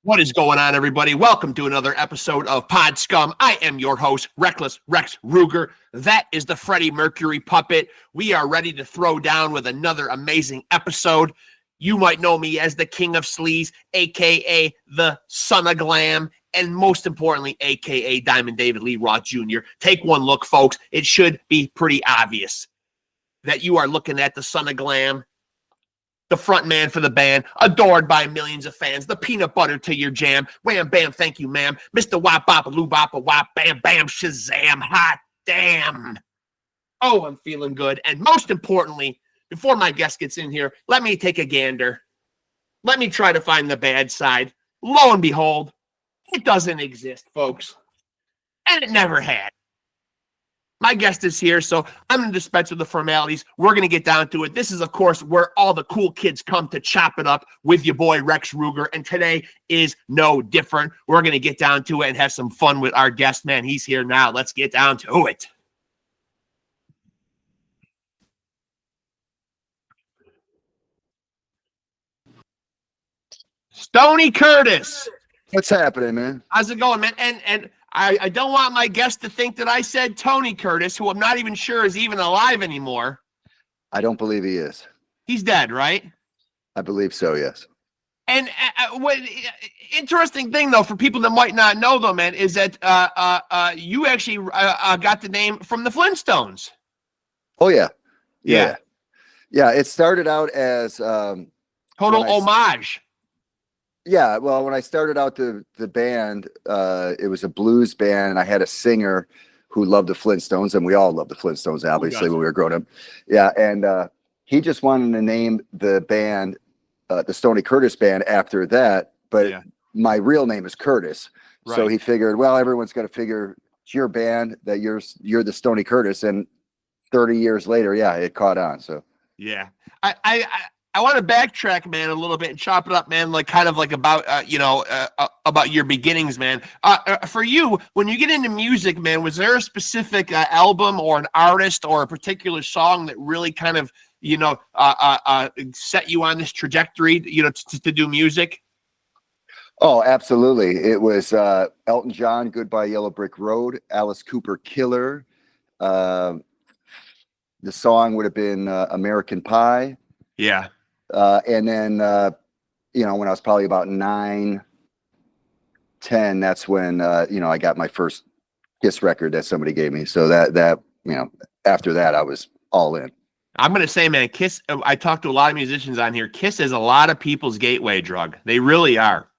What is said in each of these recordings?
What is going on, everybody? Welcome to another episode of Pod Scum. I am your host, Reckless Rexx Ruger. That is the Freddie Mercury puppet. We are ready to throw down with another amazing episode. You might know me as the King of Sleaze, a.k.a. the Son of Glam, and most importantly, a.k.a. Diamond David Lee Roth Jr. Take one look, folks. It should be pretty obvious that you are looking at the Son of Glam, the front man for the band, adored by millions of fans, the peanut butter to your jam. Wham, bam, thank you, ma'am. Mr. Wop, Bop, Loo, Bop, Wop, Bam, Bam, Shazam, hot damn. Oh, I'm feeling good. And most importantly, before my guest gets in here, let me take a gander. Let me try to find the bad side. Lo and behold, it doesn't exist, folks. And it never had. My guest is here, so I'm going to dispense with the formalities. We're going to get down to it. This is, of course, where all the cool kids come to chop it up with your boy, Rexx Ruger, and today is no different. We're going to get down to it and have some fun with our guest, man. He's here now. Let's get down to it. Stoney Curtis. What's happening, man? How's it going, man? And I don't want my guest to think that I said Tony Curtis, who I'm not even sure is even alive anymore. I don't believe he is. He's dead, right? I believe so, yes. And what interesting thing, though, for people that might not know, though, man, is that you actually got the name from the Flintstones. Oh, yeah. Yeah. It started out as total homage. Yeah, well, when I started out the band, it was a blues band, and I had a singer who loved the Flintstones, and we all loved the Flintstones, obviously, when we were growing up. Yeah, and he just wanted to name the band the Stoney Curtis Band after that, but my real name is Curtis. Right. So he figured, well, everyone's got to figure it's your band, that you're the Stoney Curtis, and 30 years later, it caught on. So yeah, I want to backtrack, man, a little bit and chop it up, man, like kind of like about, about your beginnings, man. For you, when you get into music, man, was there a specific album or an artist or a particular song that really kind of, set you on this trajectory, to do music? Oh, absolutely. It was Elton John, Goodbye Yellow Brick Road, Alice Cooper, Killer. The song would have been American Pie. Yeah. And then, when I was probably about 9, 10, that's when, I got my first Kiss record that somebody gave me. So that after that, I was all in. I'm going to say, man, Kiss, I talked to a lot of musicians on here. Kiss is a lot of people's gateway drug. They really are.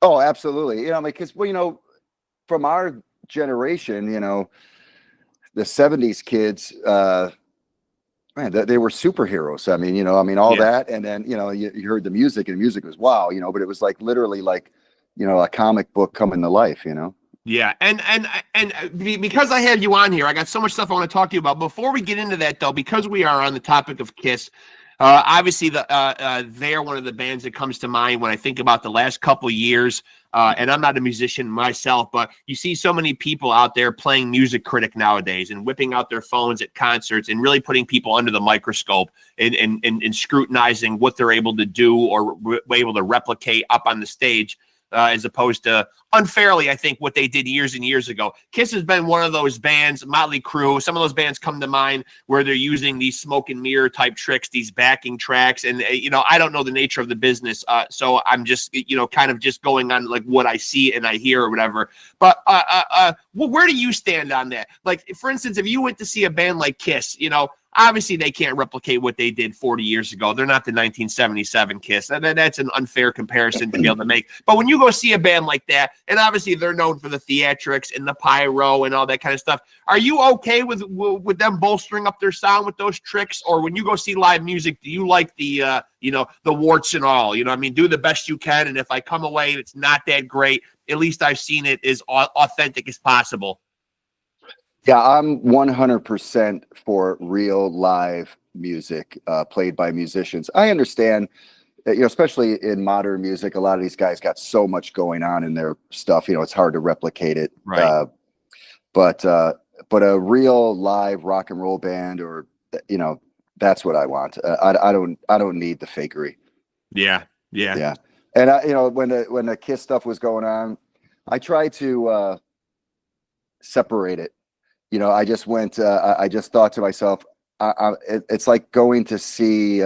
Oh, absolutely. Because, from our generation, the 70s kids, man, they were superheroes. I mean, all that. And then, you heard the music, and the music was wow, but it was like literally like, a comic book coming to life, Yeah. And because I had you on here, I got so much stuff I want to talk to you about. Before we get into that, though, because we are on the topic of Kiss, obviously they're one of the bands that comes to mind when I think about the last couple of years. And I'm not a musician myself, but you see so many people out there playing Music Critic nowadays and whipping out their phones at concerts and really putting people under the microscope and scrutinizing what they're able to do or able to replicate up on the stage. As opposed to unfairly, I think, what they did years and years ago. Kiss has been one of those bands, Motley Crue, some of those bands come to mind where they're using these smoke and mirror type tricks, these backing tracks. And, I don't know the nature of the business. So I'm just, kind of just going on like what I see and I hear or whatever. But where do you stand on that? Like, for instance, if you went to see a band like Kiss, obviously they can't replicate what they did 40 years ago. They're not the 1977 Kiss. That's an unfair comparison to be able to make. But when you go see a band like that, and obviously they're known for the theatrics and the pyro and all that kind of stuff, are you okay with them bolstering up their sound with those tricks? Or when you go see live music, do you like the warts and all? Do the best you can. And if I come away and it's not that great, at least I've seen it as authentic as possible. Yeah, I'm 100% for real live music played by musicians. I understand, especially in modern music, a lot of these guys got so much going on in their stuff. It's hard to replicate it. Right. But a real live rock and roll band, or that's what I want. I don't need the fakery. Yeah. And I, you know, when the Kiss stuff was going on, I tried to separate it. You know, I just went. I just thought to myself, it's like going to see,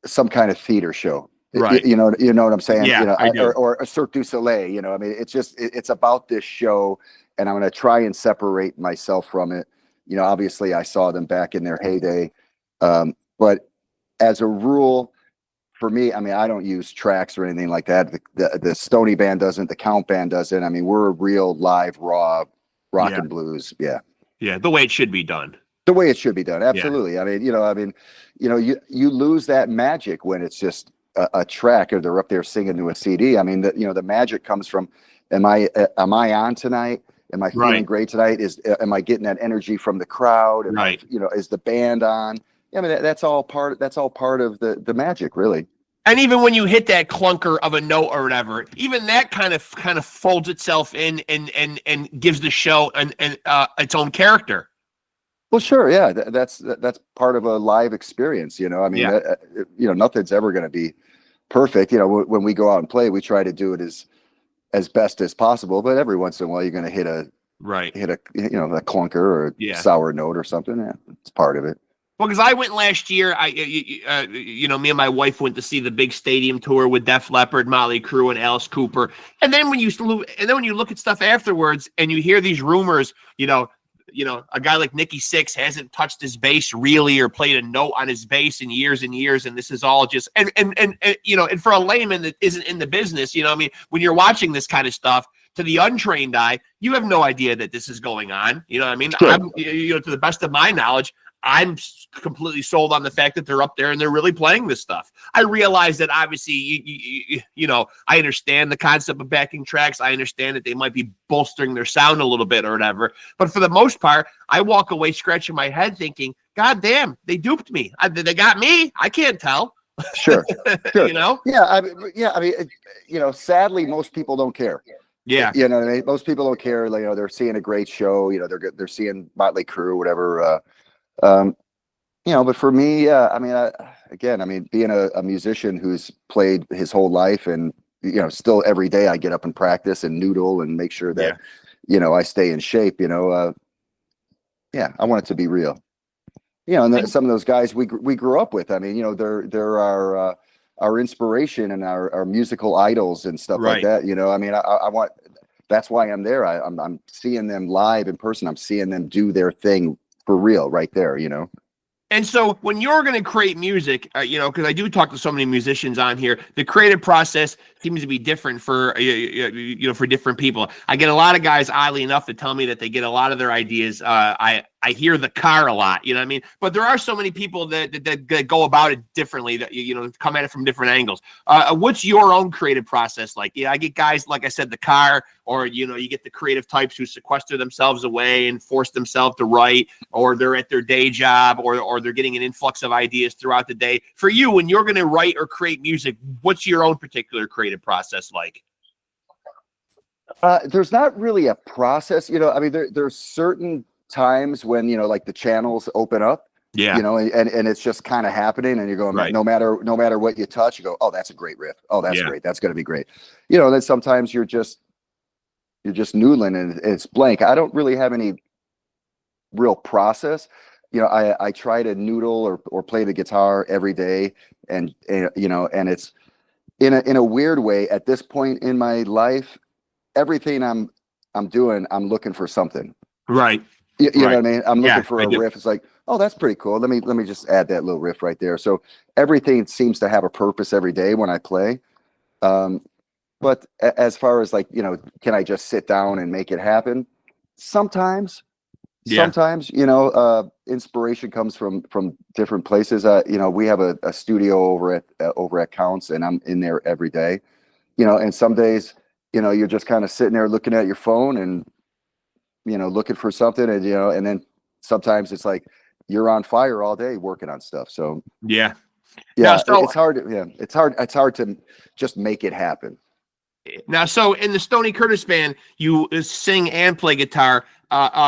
some kind of theater show. Right. You know what I'm saying? Yeah, You know, I do. or a Cirque du Soleil. You know, I mean, it's just it's about this show, and I'm going to try and separate myself from it. You know, obviously, I saw them back in their heyday, but as a rule, for me, I mean, I don't use tracks or anything like that. The Stoney band doesn't. The Count band doesn't. I mean, we're a real live, raw rock and blues. Yeah. Yeah, the way it should be done. The way it should be done. Absolutely. Yeah. I mean, you lose that magic when it's just a track or they're up there singing to a CD. I mean, the magic comes from, am I on tonight? Am I feeling great tonight? Am I getting that energy from the crowd? Is the band on? I mean, that's all part of the magic, really. And even when you hit that clunker of a note or whatever, even that kind of folds itself in and gives the show its own character. Well, sure, yeah, that's part of a live experience. You know, I mean, nothing's ever going to be perfect. You know, when we go out and play, we try to do it as best as possible. But every once in a while, you're going to hit a clunker or a sour note or something. Yeah, it's part of it. Well, because I went last year, me and my wife went to see the big stadium tour with Def Leppard, Motley Crue, and Alice Cooper. And then when you look at stuff afterwards, and you hear these rumors, a guy like Nikki Sixx hasn't touched his bass really or played a note on his bass in years and years, and this is all just and for a layman that isn't in the business, I mean, when you're watching this kind of stuff, to the untrained eye, you have no idea that this is going on. You know what I mean? Sure. To the best of my knowledge, I'm completely sold on the fact that they're up there and they're really playing this stuff. I realize that obviously, I understand the concept of backing tracks. I understand that they might be bolstering their sound a little bit or whatever. But for the most part, I walk away scratching my head thinking, God damn, they duped me. They got me. I can't tell. Sure. Sure. Yeah. I mean, sadly, most people don't care. Yeah. You know what I mean? Most people don't care. Like, they're seeing a great show. They're seeing Motley Crue, whatever. But for me, I mean, being a musician who's played his whole life and, still every day I get up and practice and noodle and make sure that, I stay in shape, I want it to be real. And some of those guys we grew up with, I mean, they're our inspiration and our musical idols and stuff like that. I mean, I want, that's why I'm there. I'm seeing them live in person. I'm seeing them do their thing for real right there, And so when you're going to create music, because I do talk to so many musicians on here, the creative process seems to be different for, for different people. I get a lot of guys, oddly enough, that tell me that they get a lot of their ideas. I hear the car a lot, you know what I mean? But there are so many people that go about it differently, that, come at it from different angles. What's your own creative process like? Yeah, I get guys, like I said, the car, or, you get the creative types who sequester themselves away and force themselves to write, or they're at their day job, or they're getting an influx of ideas throughout the day. For you, when you're going to write or create music, what's your own particular creative process like? There's not really a process, I mean, there's certain times when, like the channels open up, and it's just kind of happening, and you're going, no matter what you touch, you go, oh, that's a great riff. Oh, that's great. That's going to be great. Then sometimes you're just noodling and it's blank. I don't really have any real process. I try to noodle or play the guitar every day, and and it's in a weird way at this point in my life, everything I'm doing, I'm looking for something. Right. You know what I mean? I'm looking for a riff. It's like, oh, that's pretty cool. Let me just add that little riff right there. So everything seems to have a purpose every day when I play. But as far as like, can I just sit down and make it happen? Sometimes, inspiration comes from different places. We have a studio over at Counts, and I'm in there every day, and some days, you're just kind of sitting there looking at your phone and, looking for something, and, and then sometimes it's like you're on fire all day working on stuff. So yeah, so, it's hard. It's hard to just make it happen. Now, so in the Stoney Curtis band, you sing and play guitar.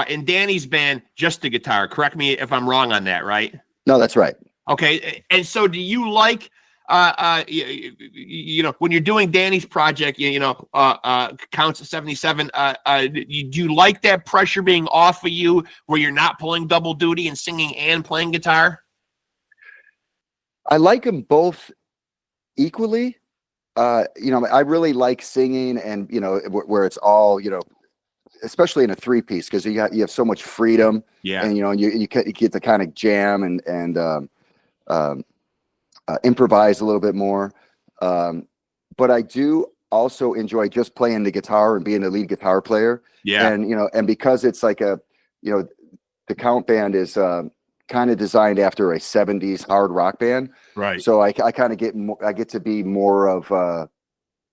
In Danny's band, just the guitar. Correct me if I'm wrong on that, right? No, that's right. Okay. And so do you like when you're doing Danny's project, Counts of 77, do you like that pressure being off of you where you're not pulling double duty and singing and playing guitar? I like them both equally. I really like singing, and where it's all, especially in a three-piece, because you have so much freedom. Yeah. And you get to kind of jam and improvise a little bit more. But I do also enjoy just playing the guitar and being the lead guitar player. Yeah. And because it's like the Count band is kind of designed after a 70s hard rock band. Right. So I kind of I get to be more of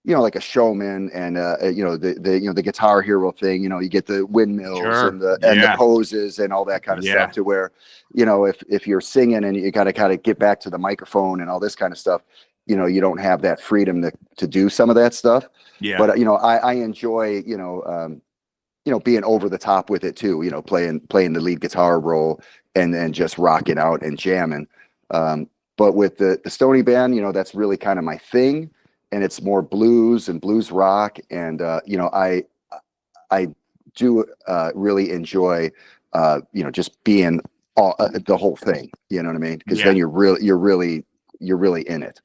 like a showman, and the guitar hero thing. You get the windmills and the poses and all that kind of stuff, to where if you're singing and you got to kind of get back to the microphone and all this kind of stuff, you don't have that freedom to do some of that stuff. Yeah. But I enjoy being over the top with it too. Playing the lead guitar role and then just rocking out and jamming. But with the Stoney band, that's really kind of my thing. And it's more blues and blues rock, and I do really enjoy just being the whole thing. You know what I mean? Because then you're really in it.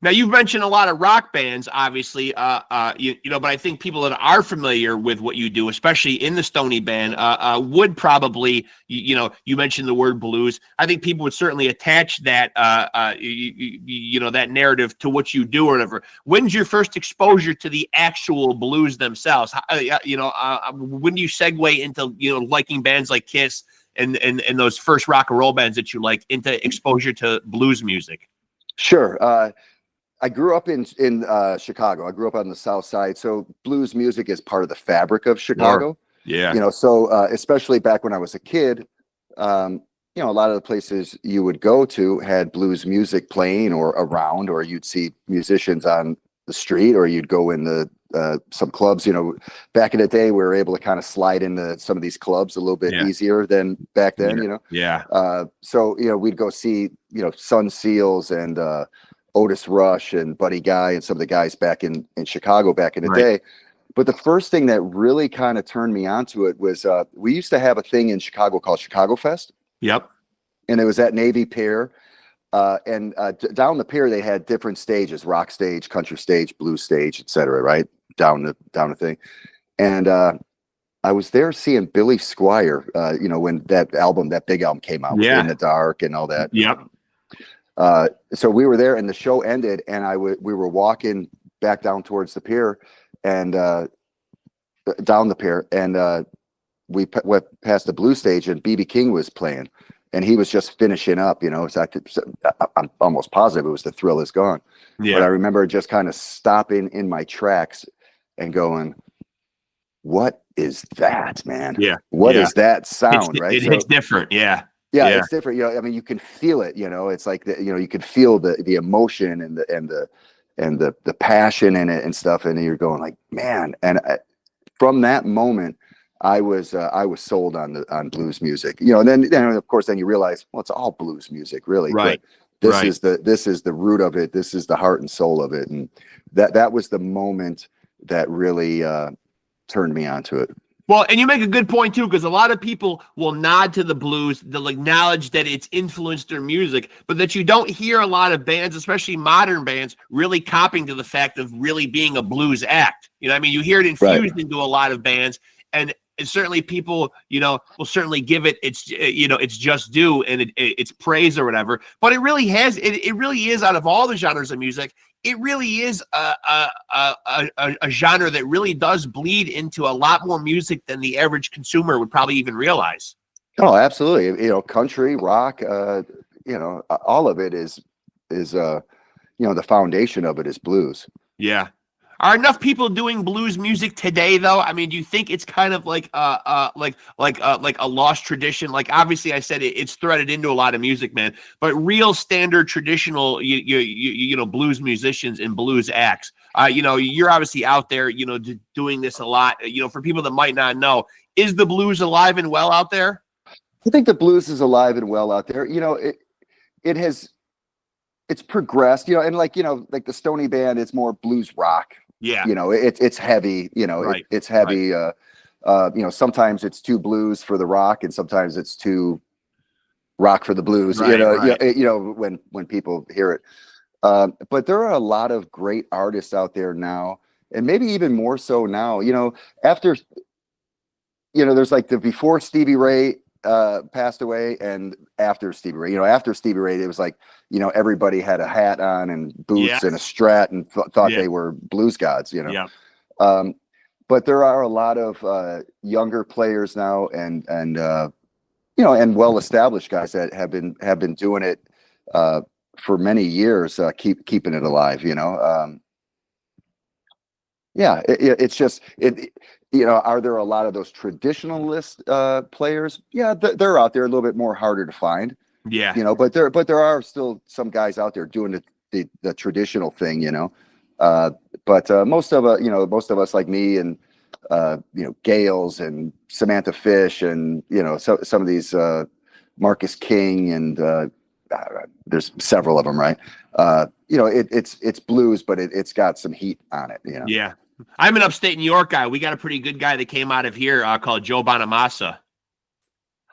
Now, you've mentioned a lot of rock bands, obviously, but I think people that are familiar with what you do, especially in the Stoney band, would probably, you mentioned the word blues. I think people would certainly attach that, that narrative to what you do or whatever. When's your first exposure to the actual blues themselves? When do you segue into, liking bands like Kiss and those first rock and roll bands that you like into exposure to blues music? Sure. I grew up in Chicago. I grew up on the South Side, so blues music is part of the fabric of Chicago. Yeah. So especially back when I was a kid, a lot of the places you would go to had blues music playing or around, or you'd see musicians on the street, or you'd go in some clubs. Back in the day, we were able to kind of slide into some of these clubs a little bit easier than back then. Yeah. So we'd go see Sun Seals and Otis Rush and Buddy Guy and some of the guys back in Chicago back in the day. But the first thing that really kind of turned me onto it was we used to have a thing in Chicago called Chicago Fest. Yep. And it was at Navy Pier. And down the pier, they had different stages: rock stage, country stage, blues stage, etc. Right down the thing. And I was there seeing Billy Squier, when that big album came out, In the Dark and all that. Yep. So we were there, and the show ended, and we were walking back down towards the pier, and down the pier, and we went past the blue stage, and BB King was playing, and he was just finishing up. So I'm almost positive it was The Thrill Is Gone. Yeah. But I remember just kind of stopping in my tracks and going, "What is that, man? Yeah. What is that sound?" Right? It's different. Yeah. Yeah, it's different. I mean, you can feel it. It's like you can feel the emotion and the passion in it and stuff. And you're going like, man. And from that moment, I was sold on blues music. And then of course you realize, well, it's all blues music, really. Right. But this is the root of it. This is the heart and soul of it. And that was the moment that really turned me onto it. Well, and you make a good point too, because a lot of people will nod to the blues, they'll acknowledge that it's influenced their music, but that you don't hear a lot of bands, especially modern bands, really copying to the fact of really being a blues act. I mean, you hear it infused into a lot of bands, and certainly people, will certainly give it its just due and it's praise or whatever. But it really is, out of all the genres of music, it really is a genre that really does bleed into a lot more music than the average consumer would probably even realize. Oh, absolutely. Country, rock, all of it is the foundation of it is blues. Yeah. Are enough people doing blues music today, though? I mean, do you think it's kind of like a lost tradition? Like, obviously, I said it's threaded into a lot of music, man. But real standard traditional, blues musicians and blues acts. You're obviously out there, doing this a lot. For people that might not know, is the blues alive and well out there? I think the blues is alive and well out there. It has it's progressed, you know, and like, you know, like the Stoney band is more blues rock. Yeah. You know, it's heavy, you know, Right. it's heavy. You know, sometimes it's too blues for the rock and sometimes it's too rock for the blues, Right, right. you know, when people hear it. But there are a lot of great artists out there now, and maybe even more so now, you know, after, you know, there's like the before Stevie Ray passed away and after Stevie Ray. You know, after Stevie Ray, it was like, you know, everybody had a hat on and boots Yeah. and a Strat and thought Yeah. they were blues gods, you know. Yeah. But there are a lot of younger players now and you know, and well-established guys that have been doing it for many years, keeping it alive, you know. Yeah, it's just you know, are there a lot of those traditionalist players? Yeah, they're out there, a little bit more harder to find, Yeah. you know, but there are still some guys out there doing the traditional thing, you know. But most of you know, most of us like me and you know, Gales and Samantha Fish and, you know, some of these Marcus King and there's several of them, right? You know, it's blues, but it's got some heat on it, you know. Yeah. I'm an upstate New York guy. We got a pretty good guy that came out of here called Joe Bonamassa.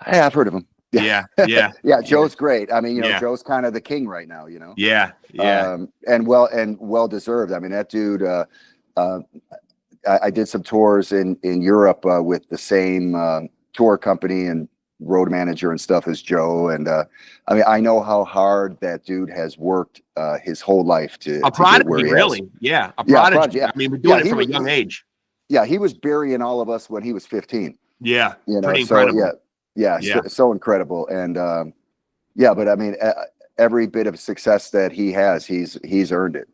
Yeah, I've heard of him. Yeah. Yeah. Yeah, Joe's great. I mean, you know, Yeah. Joe's kind of the king right now, you know. Yeah. Yeah. And well deserved. I mean, that dude. I did some tours in Europe with the same tour company and road manager and stuff as Joe. And I mean, I know how hard that dude has worked his whole life to get where he really. has. Yeah. A Yeah, prodigy. yeah. I mean, we're doing Yeah, it from a young age. Yeah, he was burying all of us when he was 15. Yeah. You know, Pretty so incredible. yeah. So incredible. And yeah, but I mean, every bit of success that he has, he's earned it.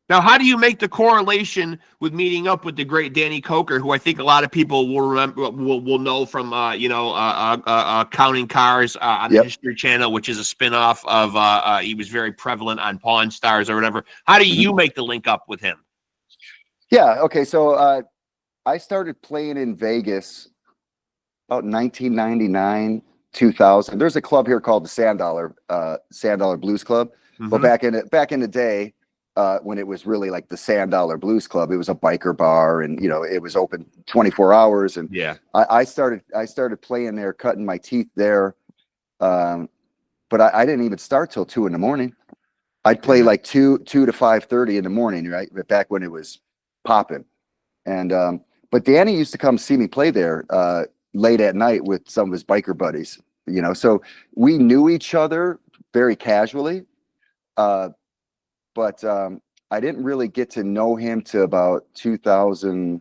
Now, how do you make the correlation with meeting up with the great Danny Coker, who I think a lot of people will remember, will know from, you know, Counting Cars on the History Channel, which is a spinoff of, he was very prevalent on Pawn Stars or whatever. How do you make the link up with him? Yeah. Okay. So I started playing in Vegas about 1999, 2000. There's a club here called the Sand Dollar Blues Club. But back in the day, when it was really like the Sand Dollar Blues Club, it was a biker bar, and you know, it was open 24 hours. And yeah, I started playing there, cutting my teeth there. But I didn't even start till 2 a.m. I'd play like 2 to 5:30 in the morning, right? Back when it was popping. And but Danny used to come see me play there late at night with some of his biker buddies, you know. So we knew each other very casually. But I didn't really get to know him to about 2000,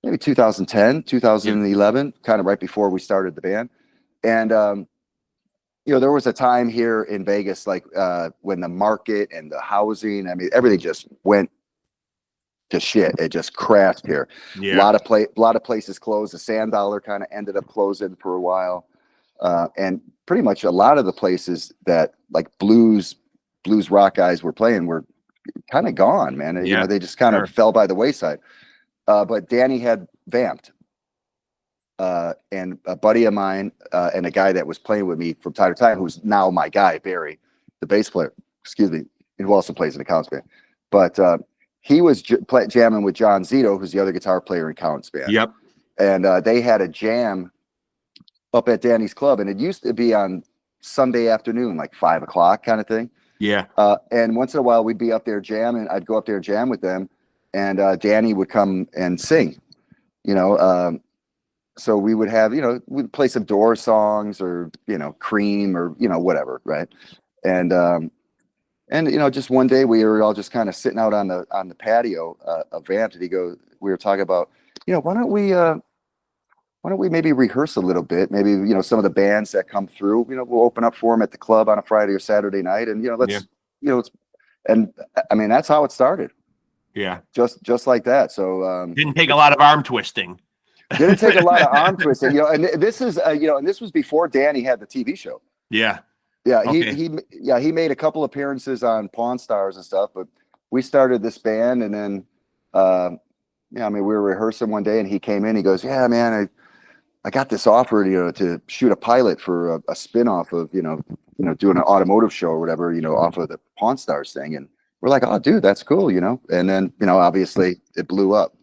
maybe 2010, 2011, kind of right before we started the band. And, you know, there was a time here in Vegas, like when the market and the housing, I mean, everything just went to shit. It just crashed here. Yeah. A lot of places closed. The Sand Dollar kind of ended up closing for a while. And pretty much a lot of the places that like blues rock guys were playing were kind of gone, man. You know, they just kind of fell by the wayside. But Danny had vamped. And a buddy of mine and a guy that was playing with me from time to time, who's now my guy, Barry, the bass player, excuse me, who also plays in the Counts band. But he was jamming with John Zito, who's the other guitar player in Counts band. Yep. And they had a jam up at Danny's club, and it used to be on Sunday afternoon, like 5 o'clock kind of thing. Yeah. And once in a while we'd be up there jamming. I'd go up there and jam with them, and Danny would come and sing, you know. So we would have, you know, we'd play some Doors songs or, you know, Cream or, you know, whatever. Right. And, you know, just one day we were all just kind of sitting out on the patio of Vamped, and we were talking about, you know, why don't we maybe rehearse a little bit? Maybe, you know, some of the bands that come through, you know, we'll open up for them at the club on a Friday or Saturday night. And, you know, and I mean, that's how it started. Yeah. Just like that. So, didn't take a lot of arm twisting. Didn't take a lot of arm twisting, you know, and this is, you know, and this was before Danny had the TV show. Yeah. Yeah. He made a couple appearances on Pawn Stars and stuff, but we started this band, and then, yeah, I mean, we were rehearsing one day and he came in, he goes, yeah, man, I got this offer, you know, to shoot a pilot for a spinoff of, you know, doing an automotive show or whatever, off of the Pawn Stars thing. And we're like, oh, dude, that's cool, And then, obviously it blew up.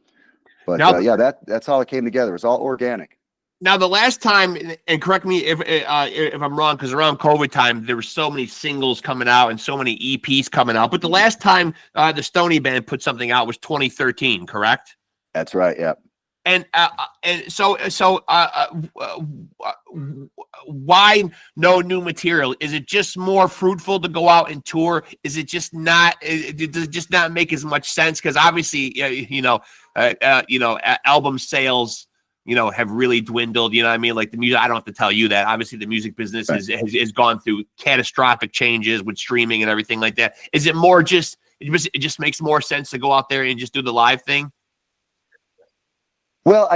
But now, yeah, that's how it came together. It was all organic. Now, the last time, and correct me if I'm wrong, because around COVID time, there were so many singles coming out and so many EPs coming out. But the last time the Stoney Band put something out was 2013, correct? That's right. Yeah. And so why no new material? Is it just more fruitful to go out and tour? Is it just not? Does it just not make as much sense? Because obviously, album sales, have really dwindled. You know what I mean? Like the music, I don't have to tell you that. Obviously, the music business has gone through catastrophic changes with streaming and everything like that. Is it more just it just makes more sense to go out there and just do the live thing? Well,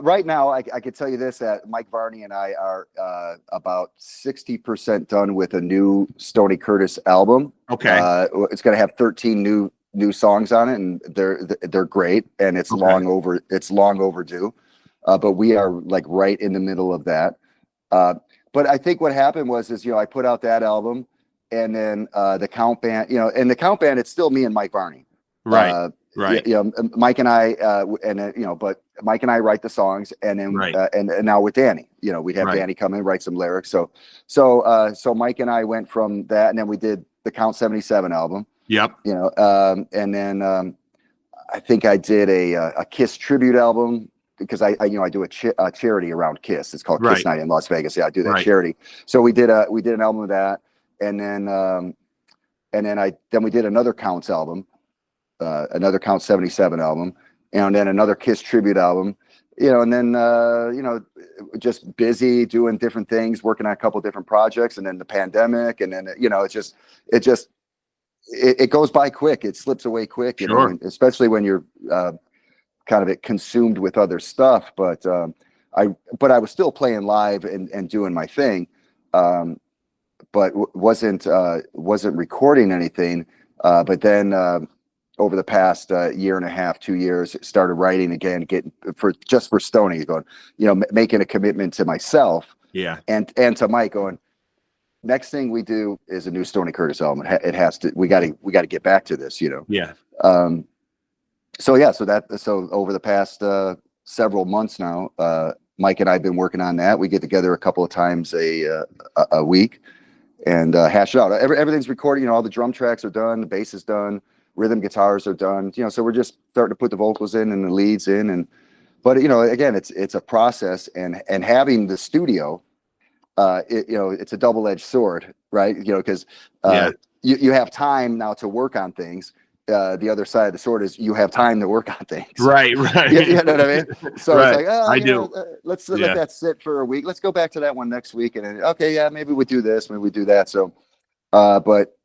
right now I could tell you this, that Mike Varney and I are about 60% done with a new Stoney Curtis album. Okay. It's going to have 13 new songs on it, and they're great, and it's long overdue. But we are like right in the middle of that. But I think what happened was I put out that album, and then the Count Band, and the Count Band, it's still me and Mike Varney. Right. Right. Mike and I, but Mike and I write the songs, and then and now with Danny, we'd have Danny come in, write some lyrics. So Mike and I went from that, and then we did the Count 77 album. Yep. And then I think I did a Kiss tribute album, because I do a charity around Kiss. It's called Kiss Night in Las Vegas. Yeah, I do that charity. So we did an album of that, and then we did another Counts album. Another Count 77 album, and then another Kiss tribute album, and then just busy doing different things, working on a couple of different projects, and then the pandemic, and then it goes by quick. It slips away quick, especially when you're kind of consumed with other stuff. But I was still playing live and doing my thing, but wasn't recording anything. But then over the past year and a half, 2 years, started writing again, for Stoney, going, making a commitment to myself, and to Mike, going, next thing we do is a new Stoney Curtis album. It has to. We got to get back to this, Yeah. So over the past several months now, Mike and I have been working on that. We get together a couple of times a week and hash it out. Everything's recorded. All the drum tracks are done, the bass is done. Rhythm guitars are done, so we're just starting to put the vocals in and the leads in, but again, it's a process, and having the studio, it's a double-edged sword, right? Because you have time now to work on things. The other side of the sword is you have time to work on things. Right. You know what I mean? So it's like, I do. Let's let that sit for a week. Let's go back to that one next week, and then, maybe we do this, maybe we do that. So, but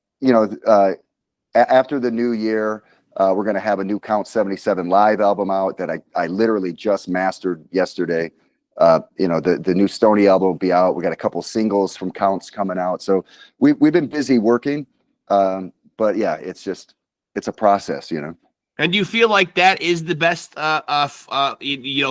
after the new year, we're going to have a new Count 77 live album out that I literally just mastered yesterday. The new Stoney album will be out. We got a couple singles from Counts coming out. So we've been busy working. But yeah, it's a process, And do you feel like that is the best,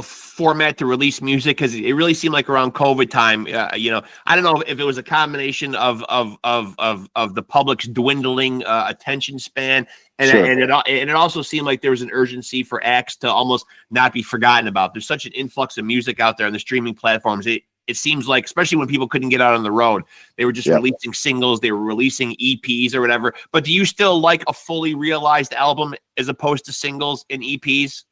format to release music? Because it really seemed like around COVID time, I don't know if it was a combination of the public's dwindling attention span, and it also seemed like there was an urgency for acts to almost not be forgotten about. There's such an influx of music out there on the streaming platforms. It seems like, especially when people couldn't get out on the road, they were just releasing singles, they were releasing EPs or whatever. But do you still like a fully realized album as opposed to singles and EPs?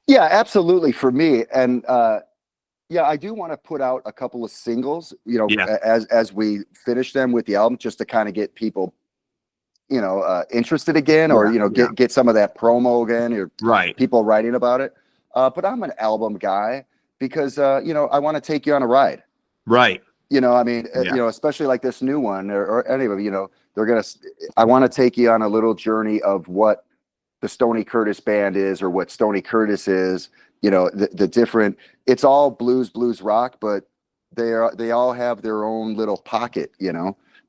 Yeah, absolutely, for me. And I do want to put out a couple of singles, as we finish them with the album, just to kind of get people, interested again, or get some of that promo again, or people writing about it. But I'm an album guy, because I want to take you on a ride. Right. Especially like this new one, or any of them, I want to take you on a little journey of what the Stoney Curtis Band is, or what Stoney Curtis is, the different, it's all blues rock, but they all have their own little pocket,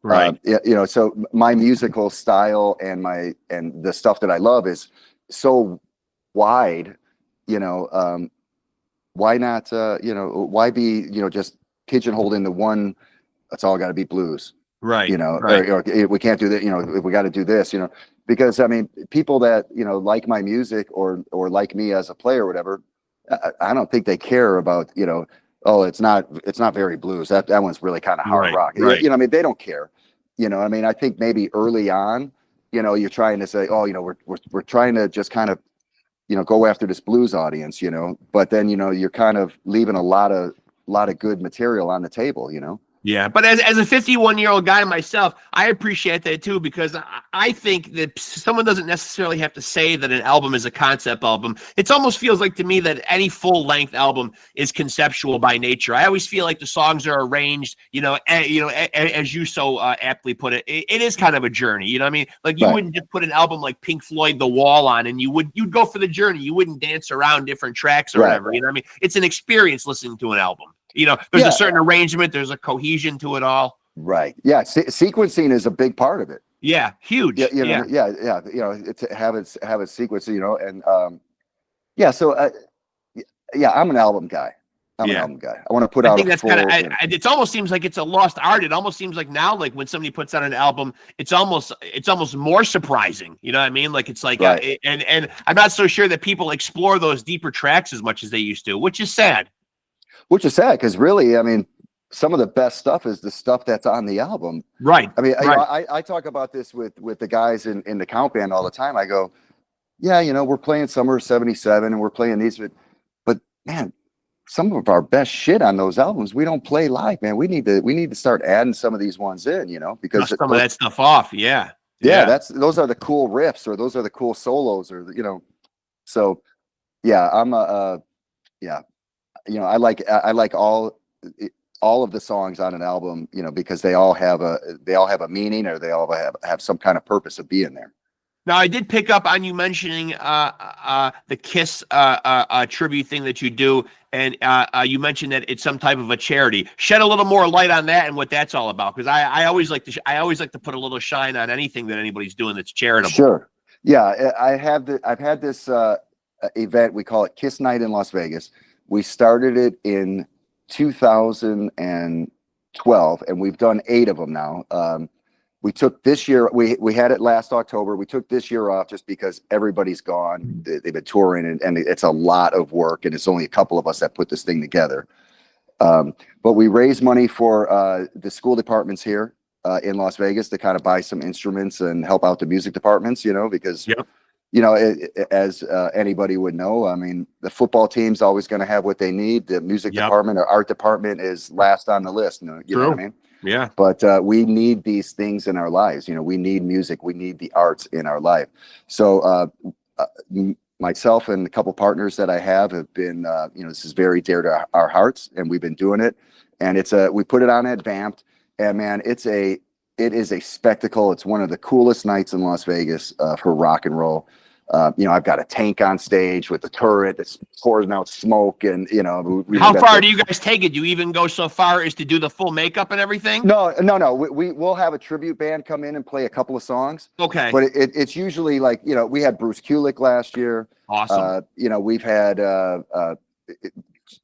Right. So my musical style and the stuff that I love is so wide, why not, why be, just pigeonholed into one it's all got to be blues, Right. you know, Right. or we can't do that, you know, we got to do this, you know, because I mean, people that, you know, like my music or like me as a player or whatever, I don't think they care about, you know, oh, it's not very blues. That one's really kind of hard rock. Right. You know, I mean, they don't care. You know, I mean, I think maybe early on, you know, you're trying to say, oh, you know, we're trying to just kind of, you know, go after this blues audience, you know, but then, you know, you're kind of leaving a lot of good material on the table, you know. Yeah, but as a 51-year-old guy myself, I appreciate that too, because I think that someone doesn't necessarily have to say that an album is a concept album. It almost feels like to me that any full-length album is conceptual by nature. I always feel like the songs are arranged, as you so aptly put it. It is kind of a journey, you know what I mean? Like you wouldn't just put an album like Pink Floyd, The Wall on, and you'd go for the journey. You wouldn't dance around different tracks or whatever, you know what I mean? It's an experience listening to an album. You know, there's a certain arrangement, there's a cohesion to it all. Right. Yeah. Sequencing is a big part of it. Yeah. Huge. Yeah. You know, yeah. You know, to have it sequence, you know, and yeah. So, yeah, I'm an album guy. I'm an album guy. I want to put out. I think that's kind of. You know. It almost seems like it's a lost art. It almost seems like now, like when somebody puts out an album, it's almost more surprising. You know what I mean? Like it's like, right. And I'm not so sure that people explore those deeper tracks as much as they used to, which is sad. Which is sad because really, I mean, some of the best stuff is the stuff that's on the album. Right. I mean, right. I talk about this with the guys in the Count Band all the time. I go, yeah, you know, we're playing Summer '77 and we're playing these, but man, some of our best shit on those albums we don't play live, man. We need to start adding some of these ones in, you know, because some of that stuff off. Yeah. Those are the cool riffs or those are the cool solos or, you know, so yeah, I'm yeah. You know, I like all of the songs on an album, you know, because they all have a meaning or they all have some kind of purpose of being there. Now, I did pick up on you mentioning the Kiss tribute thing that you do, and you mentioned that it's some type of a charity. Shed a little more light on that and what that's all about, because I always like to put a little shine on anything that anybody's doing that's charitable. Sure. Yeah, I've had this event. We call it Kiss Night in Las Vegas. We started it in 2012, and we've done 8 of them now. We took this year, we had it last October. We took this year off just because everybody's gone. They've been touring, and it's a lot of work, and it's only a couple of us that put this thing together. But we raised money for the school departments here in Las Vegas to kind of buy some instruments and help out the music departments, you know, because... Yep. You know, as anybody would know, I mean, the football team's always going to have what they need. The music department or art department is last on the list. You know what I mean? Yeah. But we need these things in our lives. You know, we need music. We need the arts in our life. So myself and a couple partners that I have been, you know, this is very dear to our hearts, and we've been doing it. And we put it on at Vamped, and man, it is a spectacle. It's one of the coolest nights in Las Vegas for rock and roll. You know, I've got a tank on stage with a turret that's pouring out smoke, and you know. How far do you guys take it? Do you even go so far as to do the full makeup and everything? No. We'll have a tribute band come in and play a couple of songs. Okay. But it's usually like, you know, we had Bruce Kulick last year. Awesome. You know, we've had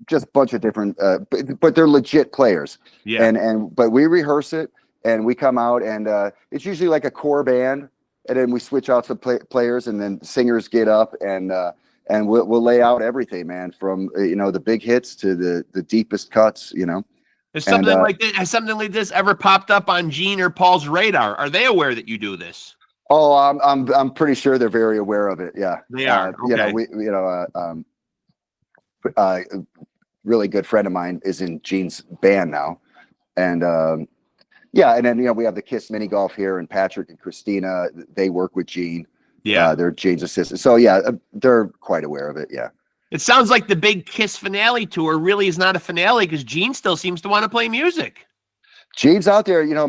just a bunch of different, but they're legit players. Yeah. But we rehearse it. And we come out, and it's usually like a core band, and then we switch out some players, and then singers get up, and we'll lay out everything, man, from you know, the big hits to the deepest cuts, you know. Has something like this ever popped up on Gene or Paul's radar? Are they aware that you do this? Oh, I'm pretty sure they're very aware of it. Yeah, they are. Okay. You know, really good friend of mine is in Gene's band now, and. Yeah, and then, you know, we have the Kiss mini golf here, and Patrick and Christina, they work with Gene. Yeah. They're Gene's assistants. So, yeah, they're quite aware of it, yeah. It sounds like the big Kiss finale tour really is not a finale because Gene still seems to want to play music. Gene's out there. You know,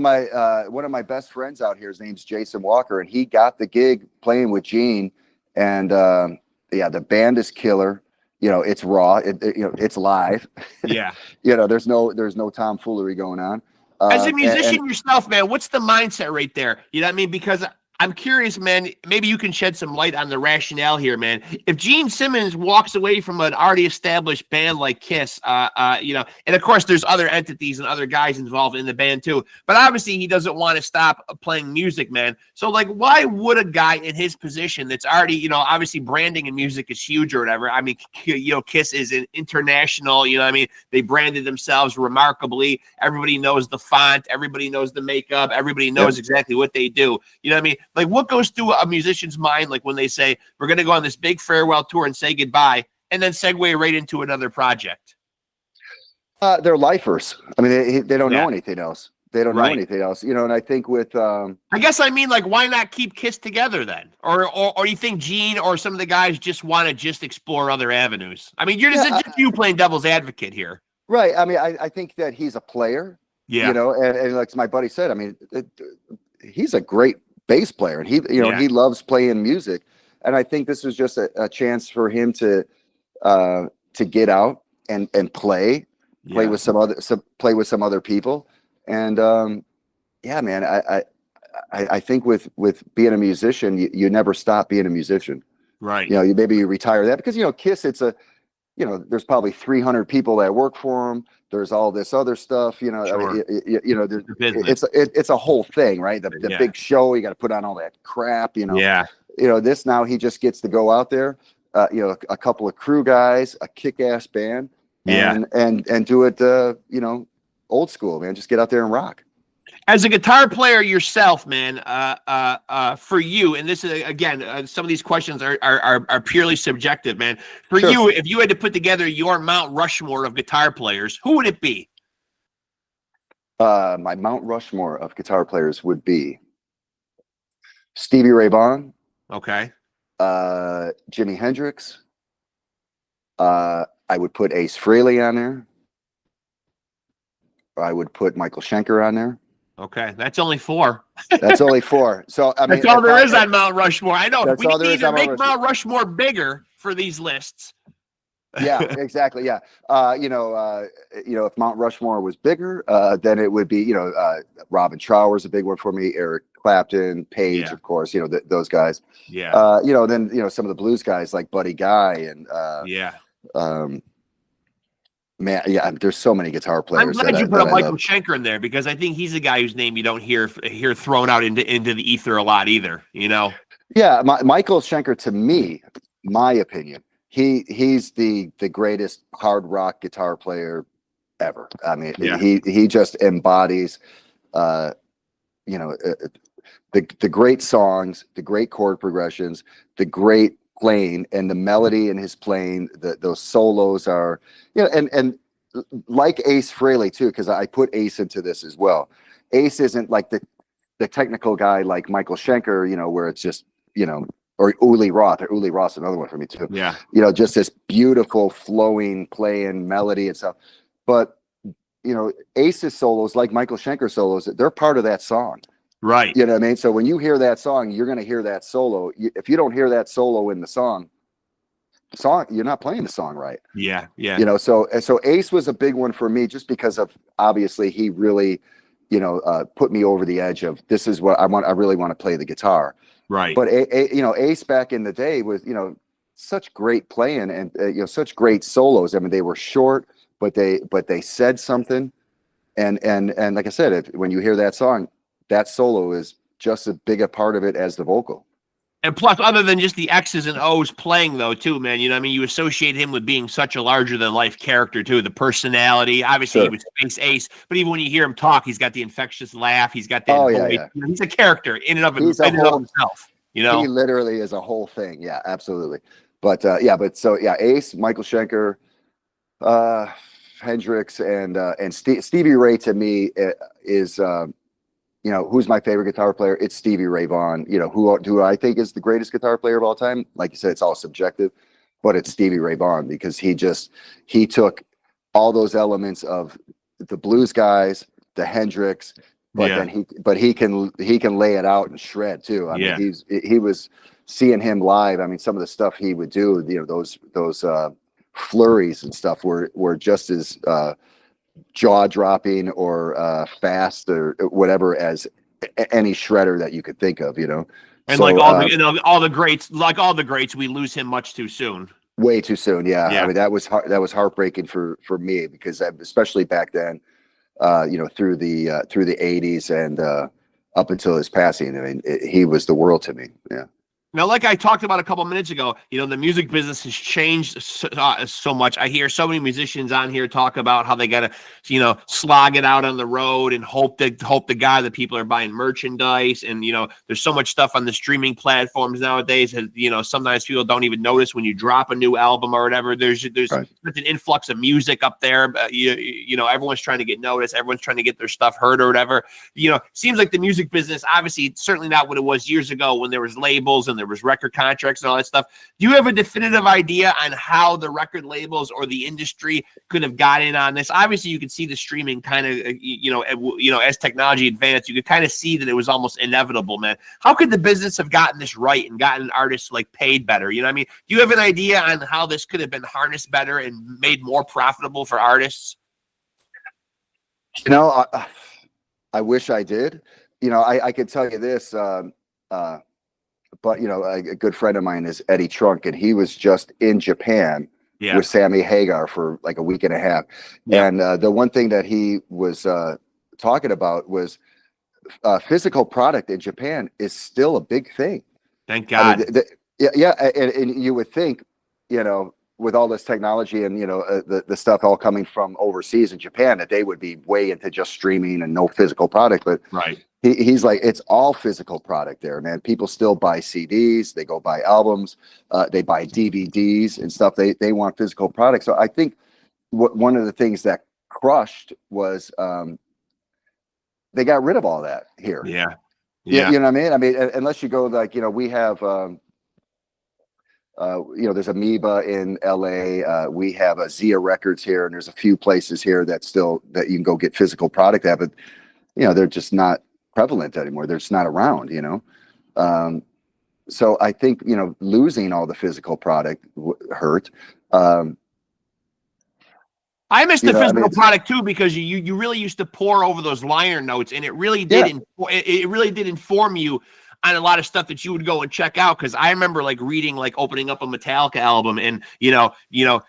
one of my best friends out here, his name's Jason Walker, and he got the gig playing with Gene. And, yeah, the band is killer. You know, it's raw. You know, it's live. Yeah. You know, there's no tomfoolery going on. As a musician yourself, man, what's the mindset right there? You know what I mean? Because I'm curious, man. Maybe you can shed some light on the rationale here, man. If Gene Simmons walks away from an already established band like Kiss, and of course there's other entities and other guys involved in the band too, but obviously he doesn't want to stop playing music, man. So like, why would a guy in his position that's already, obviously branding and music is huge or whatever. I mean, Kiss is an international. I mean, they branded themselves remarkably. Everybody knows the font. Everybody knows the makeup. Everybody knows exactly what they do. You know what I mean? Like, what goes through a musician's mind, like when they say, we're going to go on this big farewell tour and say goodbye, and then segue right into another project? They're lifers. I mean, they don't know anything else. They don't know anything else, and I think with... I guess I mean, like, why not keep Kiss together then? Or you think Gene or some of the guys just want to just explore other avenues? I mean, you're just you playing devil's advocate here. Right. I mean, I think that he's a player, and like my buddy said, I mean, he's a great bass player, and he loves playing music, and I think this was just a chance for him to get out and play with some other people, and man, I think with being a musician, you never stop being a musician, right? Maybe you retire that because Kiss, it's there's probably 300 people that work for him. There's all this other stuff, Sure. I mean, it's a whole thing, right? The big show, you got to put on all that crap, this now he just gets to go out there, a couple of crew guys, a kick-ass band, and do it, old school, man. Just get out there and rock. As a guitar player yourself, man, for you, and this is again, some of these questions are purely subjective, man. For you, if you had to put together your Mount Rushmore of guitar players, who would it be? My Mount Rushmore of guitar players would be Stevie Ray Vaughan. Okay. Jimi Hendrix. I would put Ace Frehley on there. I would put Michael Schenker on there. Okay, that's only 4. That's only 4. So I mean, that's all there is on Mount Rushmore. I know we need to make Mount Rushmore bigger for these lists. Yeah, exactly. Yeah, if Mount Rushmore was bigger, then it would be Robin Trower's a big one for me. Eric Clapton, Page, of course. Those guys. Yeah. Then some of the blues guys like Buddy Guy and man, there's so many guitar players. I'm glad you put Michael Schenker in there because I think he's a guy whose name you don't hear thrown out into the ether a lot either. Yeah, Michael Schenker, to me, my opinion, he's the greatest hard rock guitar player ever. I mean, he just embodies, the great songs, the great chord progressions, the great playing, and the melody in his playing. Those solos are, and like Ace Frehley too, because I put Ace into this as well. Ace isn't like the technical guy like Michael Schenker, where it's just, or Uli Roth, another one for me too. Yeah. Just this beautiful flowing playing melody and stuff. But, Ace's solos, like Michael Schenker solos, they're part of that song. Right. You know what I mean? So when you hear that song, you're going to hear that solo. If you don't hear that solo in the song, you're not playing the song right. Yeah. Yeah. So Ace was a big one for me just because of, obviously, he really, put me over the edge of, this is what I want. I really want to play the guitar. Right. But Ace back in the day was, such great playing and such great solos. I mean, they were short, but they said something. And like I said, when you hear that song, that solo is just as big a part of it as the vocal. And plus, other than just the X's and O's playing, though, too, man, you associate him with being such a larger-than-life character, too. The personality, obviously, he was Space Ace, but even when you hear him talk, he's got the infectious laugh. He's got that voice. Yeah. He's a character in and of himself. He literally is a whole thing. Yeah, absolutely. But Ace, Michael Schenker, Hendrix, and Stevie Ray to me is. Who's my favorite guitar player? It's Stevie Ray Vaughan. Who I think is the greatest guitar player of all time. Like you said, it's all subjective, but it's Stevie Ray Vaughan because he took all those elements of the blues guys, the Hendrix, then he can lay it out and shred too. I mean, he was seeing him live. I mean, some of the stuff he would do, those flurries and stuff were just as jaw dropping or fast or whatever as any shredder that you could think of, you know. And So like all the, all the greats, we lose him much too soon. way too soon. Yeah. Yeah. I mean, that was heartbreaking for me, because especially back then, you know, through the 80s and up until his passing. I mean, he was the world to me. Yeah. Now, like I talked about a couple minutes ago, you know, the music business has changed so much. I hear so many musicians on here talk about how they got to, you know, slog it out on the road and hope the guy that people are buying merchandise. And, you know, there's so much stuff on the streaming platforms nowadays. And, you know, sometimes people don't even notice when you drop a new album or whatever. There's right. Such an influx of music up there. You know, everyone's trying to get noticed. Everyone's trying to get their stuff heard or whatever. You know, seems like the music business, obviously, certainly not what it was years ago when there was labels and there was record contracts and all that stuff. Do you have a definitive idea on how the record labels or the industry could have got in on this? Obviously, you could see the streaming kind of, you know, as technology advanced, you could kind of see that it was almost inevitable, man. How could the business have gotten this right and gotten artists like paid better? You know what I mean? Do you have an idea on how this could have been harnessed better and made more profitable for artists? You know, I wish I did. You know, I could tell you this, but, you know, a good friend of mine is Eddie Trunk, and he was just in Japan with Sammy Hagar for like a week and a half. Yeah. And the one thing that he was talking about was physical product in Japan is still a big thing. Thank God. I mean, and you would think, you know, with all this technology and, you know, the stuff all coming from overseas in Japan, that they would be way into just streaming and no physical product. But right. He's like, it's all physical product there, man. People still buy CDs, they go buy albums, they buy DVDs and stuff. They want physical products. So I think one of the things that crushed was they got rid of all that here. Yeah. Yeah. You know what I mean? I mean, unless you go like, you know, we have, you know, there's Amoeba in LA. We have a Zia Records here, and there's a few places here that you can go get physical product at, but, you know, they're just not prevalent anymore. They're just not around, you know? So I think, you know, losing all the physical product hurt. I miss the physical product too, because you really used to pour over those liner notes, and it really did it really did inform you on a lot of stuff that you would go and check out. Because I remember like reading, like opening up a Metallica album, and you know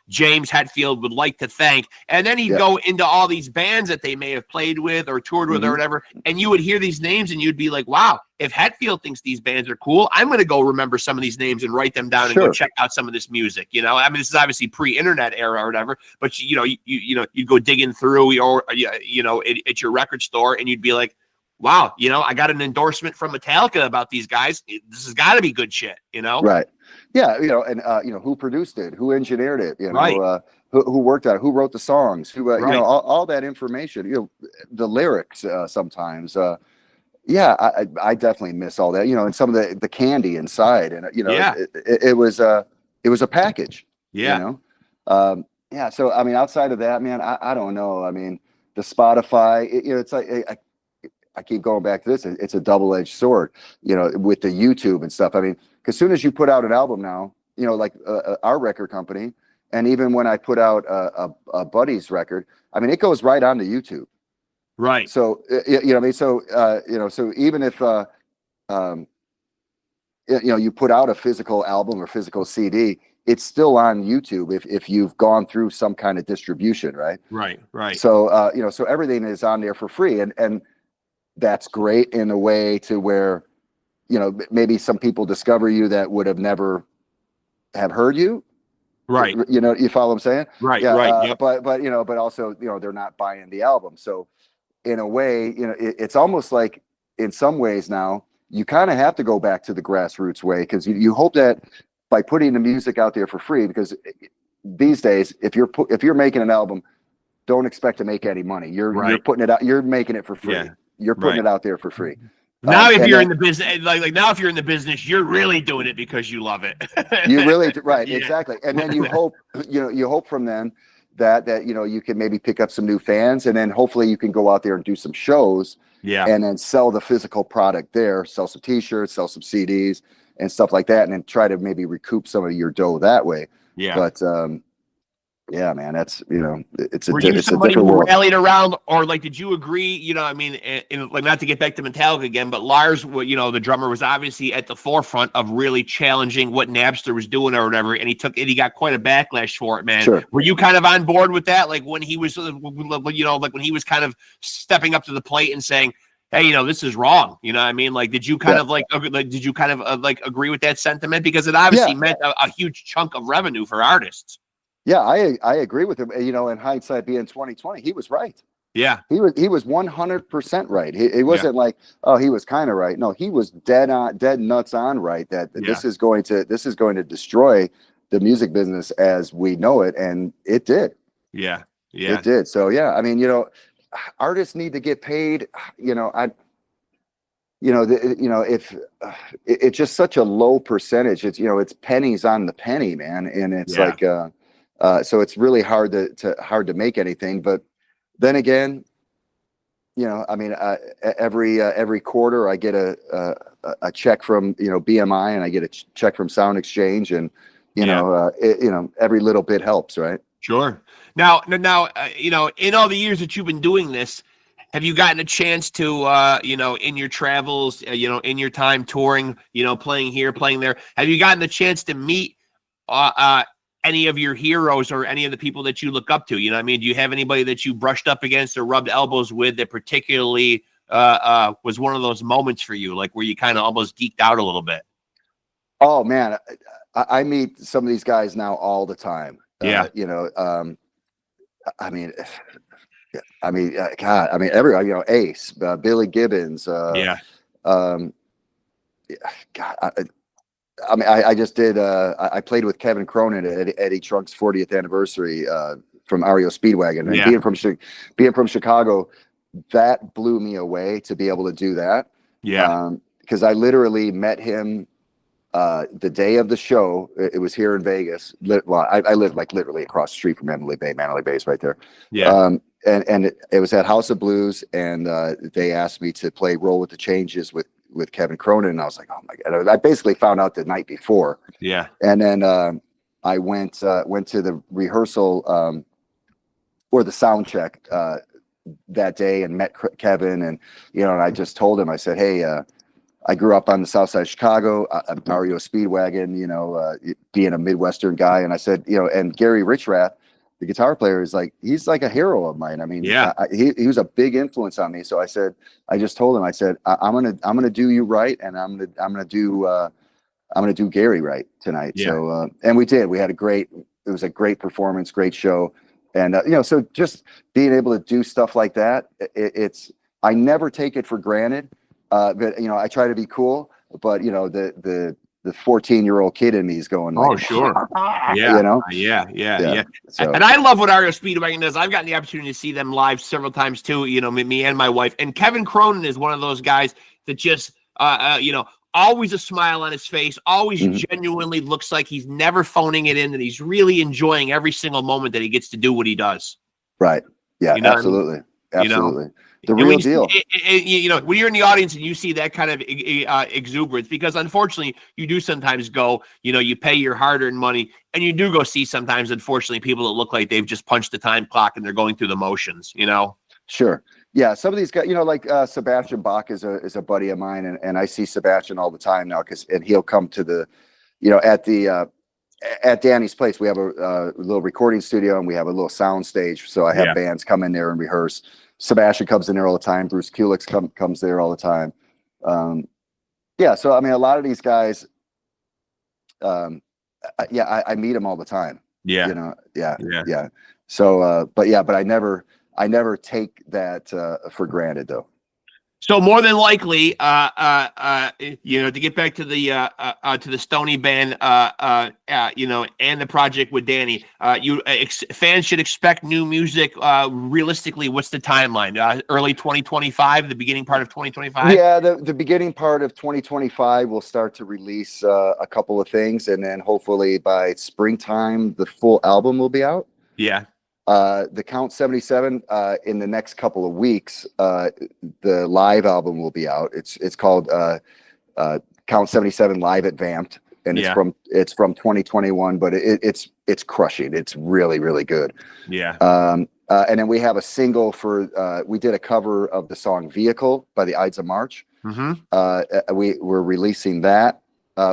James Hetfield would like to thank, and then he'd go into all these bands that they may have played with or toured with or whatever, and you would hear these names and you'd be like, wow, if Hetfield thinks these bands are cool, I'm going to go remember some of these names and write them down and go check out some of this music. You know, I mean, this is obviously pre-internet era or whatever, but you know, you'd go digging through, or you know, at your record store, and you'd be like, wow, you know, I got an endorsement from Metallica about these guys. This has got to be good shit, you know? Right. Yeah. You know, and, you know, who produced it, who engineered it, you know, who worked on it, who wrote the songs, who, you know, all that information, you know, the lyrics sometimes. Yeah, I definitely miss all that, you know, and some of the candy inside, and, you know, it was a package, you know? Yeah. So, I mean, outside of that, man, I don't know. I mean, the Spotify, you know, it's like, I keep going back to this. It's a double-edged sword, you know, with the YouTube and stuff. I mean, as soon as you put out an album now, you know, like our record company, and even when I put out a buddy's record, I mean, it goes right onto YouTube. Right. So, you know what I mean? So, you know, so even if, you know, you put out a physical album or physical CD, it's still on YouTube if you've gone through some kind of distribution, right? Right, right. So, you know, so everything is on there for free. And that's great in a way to where, you know, maybe some people discover you that would have never have heard you. Right. You know, you follow what I'm saying? Right. Yeah, right. Yep. But, you know, but also, you know, they're not buying the album. So in a way, you know, it's almost like in some ways now you kind of have to go back to the grassroots way, because you hope that by putting the music out there for free, because these days, if you're making an album, don't expect to make any money. You're putting it out, you're making it for free. Yeah. You're putting it out there for free. Now, if you're in the business, like now, if you're in the business, you're really doing it because you love it. You really, right? Yeah. Exactly. And then you hope, you know, you hope from then that you know, you can maybe pick up some new fans, and then hopefully you can go out there and do some shows. Yeah. And then sell the physical product there, sell some T-shirts, sell some CDs and stuff like that, and then try to maybe recoup some of your dough that way. Yeah. But Yeah, man, that's, you know, it's Were you it's a somebody different who world. rallied around, or like, did you agree? You know, I mean, like, not to get back to Metallica again, but Lars, you know, the drummer, was obviously at the forefront of really challenging what Napster was doing or whatever, and he got quite a backlash for it, man. Sure. Were you kind of on board with that? Like when he was, you know, like when he was kind of stepping up to the plate and saying, "Hey, you know, this is wrong." You know what I mean? Like, did you kind of did you kind of like agree with that sentiment? Because it obviously meant a huge chunk of revenue for artists. Yeah, I agree with him. You know, in hindsight, being 2020, he was right. Yeah. He was 100% right. He wasn't like, oh, he was kind of right. No, he was dead nuts on right, that this is going to destroy the music business as we know it, and it did. Yeah. It did. So yeah, I mean, you know, artists need to get paid. You know, if it's just such a low percentage, it's, you know, it's pennies on the penny, man, and it's like so it's really hard to make anything. But then again, you know, I mean, every quarter I get a check from, you know, BMI, and I get a check from Sound Exchange, and you know, you know, every little bit helps, right? Sure. Now, you know, in all the years that you've been doing this, have you gotten a chance to, you know, in your travels, you know, in your time touring, you know, playing here, playing there, have you gotten the chance to meet any of your heroes or any of the people that you look up to? You know what I mean? Do you have anybody that you brushed up against or rubbed elbows with that particularly was one of those moments for you, like where you kind of almost geeked out a little bit? Oh man, I meet some of these guys now all the time. You know, I mean, God, I mean, everybody, you know, Ace, Billy Gibbons, God, I mean, I just did. I played with Kevin Cronin at Eddie Trunk's 40th anniversary from REO Speedwagon, and being from Chicago, that blew me away to be able to do that. Because I literally met him the day of the show. It was here in Vegas. Well, I live like literally across the street from Mandalay Bay is right there. And it was at House of Blues, and they asked me to play Roll with the Changes with Kevin Cronin, and I was like, oh my God. I basically found out the night before. And then I went to the rehearsal or the sound check that day, and met Kevin, and you know, and I just told him, I said, hey, I grew up on the south side of Chicago. I'm REO Speedwagon, you know, being a Midwestern guy. And I said, you know, and Gary Richrath, the guitar player, is like, he's like a hero of mine. I mean, he was a big influence on me. So I said, I just told him, I said, I'm gonna do you right, and I'm gonna do Gary right tonight. So and we did. We had it was a great performance, great show, and you know, so just being able to do stuff like that, I never take it for granted. But you know, I try to be cool, but you know, the 14-year-old kid in me is going like, oh sure, you know, So, and I love what REO Speedwagon does. I've gotten the opportunity to see them live several times too, you know, me and my wife. And Kevin Cronin is one of those guys that just you know, always a smile on his face, always genuinely looks like he's never phoning it in, and he's really enjoying every single moment that he gets to do what he does. Right. Yeah, you know absolutely. I mean? Absolutely. You know? The real deal. You know, when you're in the audience and you see that kind of exuberance, because unfortunately you do sometimes go, you know, you pay your hard-earned money, and you do go see sometimes, unfortunately, people that look like they've just punched the time clock and they're going through the motions, you know? Sure. Yeah. Some of these guys, you know, like Sebastian Bach is a buddy of mine, and I see Sebastian all the time now, and he'll come to the, you know, at Danny's place. We have a little recording studio, and we have a little sound stage. So I have bands come in there and rehearse. Sebastian comes in there all the time. Bruce Kulick's comes there all the time. So I mean, a lot of these guys, I meet them all the time. You know, So, but I never take that for granted, though. So more than likely, you know, to get back to the Stoney band, you know, and the project with Danny, fans should expect new music. Realistically, what's the timeline? Early 2025, the beginning part of 2025. Yeah, the beginning part of 2025, we'll start to release a couple of things, and then hopefully by springtime, the full album will be out. The Count 77 in the next couple of weeks, the live album will be out. It's called Count 77 Live at Vamped. and Yeah. it's from 2021, but it's crushing. It's really, really good. Yeah. And then we have a single for we did a cover of the song Vehicle by the Ides of March. We're releasing that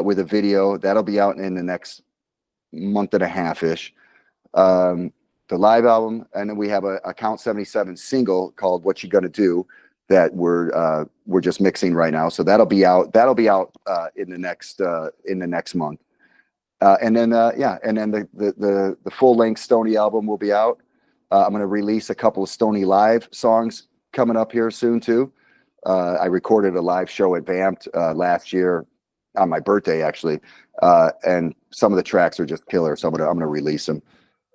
with a video that'll be out in the next month and a half ish. The live album, and then we have a Count 77 single called What You Gonna Do that we're just mixing right now. So that'll be out in the next month. And then the full length Stoney album will be out. I'm going to release a couple of Stoney live songs coming up here soon too. I recorded a live show at Vamped last year on my birthday actually, and some of the tracks are just killer. So I'm gonna release them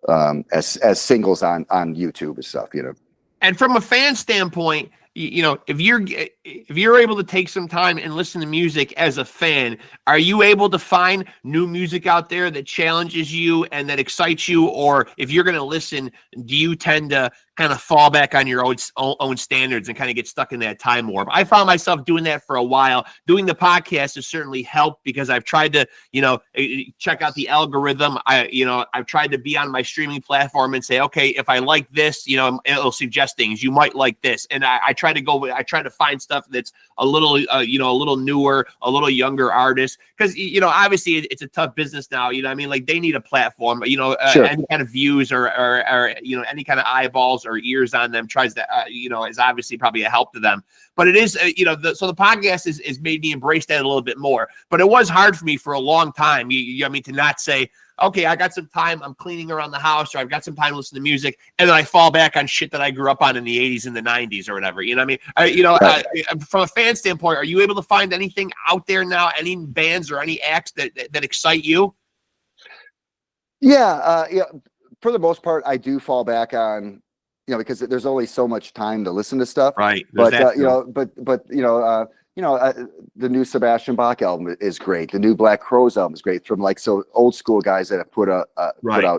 as singles on YouTube and stuff, you know. And from a fan standpoint, you know, if you're able to take some time and listen to music as a fan, are you able to find new music out there that challenges you and that excites you? Or if you're going to listen, do you tend to kind of fall back on your own standards and kind of get stuck in that time warp? I found myself doing that for a while. Doing the podcast has certainly helped because I've tried to, you know, check out the algorithm. I've tried to be on my streaming platform and say, okay, if I like this, you know, it'll suggest things. You might like this. And I try to find stuff that's a little, a little newer, a little younger artist. Because, you know, obviously it's a tough business now. You know what I mean? Like they need a platform, you know, Sure. Any kind of views or, you know, any kind of eyeballs or ears on them tries to, is obviously probably a help to them. But it is, so the podcast is made me embrace that a little bit more. But it was hard for me for a long time. To not say, okay, I got some time, I'm cleaning around the house, or I've got some time to listen to music, and then I fall back on shit that I grew up on in the 80s and the 90s or whatever. You know what I mean? From a fan standpoint, are you able to find anything out there now, any bands or any acts that excite you? Yeah, for the most part, I do fall back on, you know, because there's only so much time to listen to stuff. Right. But the new Sebastian Bach album is great. The new Black Crowes album is great. From like so old school guys that have put out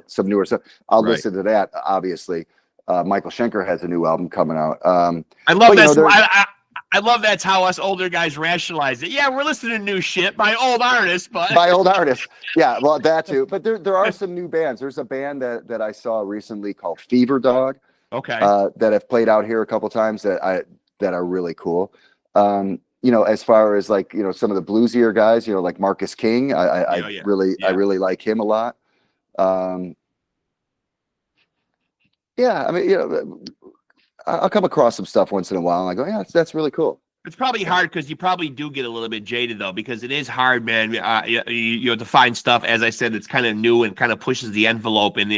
some newer stuff. I'll listen to that. Obviously, Michael Schenker has a new album coming out. I love that. I love that's how us older guys rationalize it. Yeah, we're listening to new shit by old artists, but by old artists. Yeah, well, that too. But there are some new bands. There's a band that I saw recently called Fever Dog. Okay. That have played out here a couple times that are really cool. You know, as far as like, you know, some of the bluesier guys, you know, like Marcus King, I really like him a lot. Yeah, I mean, you know, I'll come across some stuff once in a while and I go, yeah, that's really cool. It's probably hard because you probably do get a little bit jaded though, because it is hard, man. You to find stuff, as I said, that's kind of new and kind of pushes the envelope and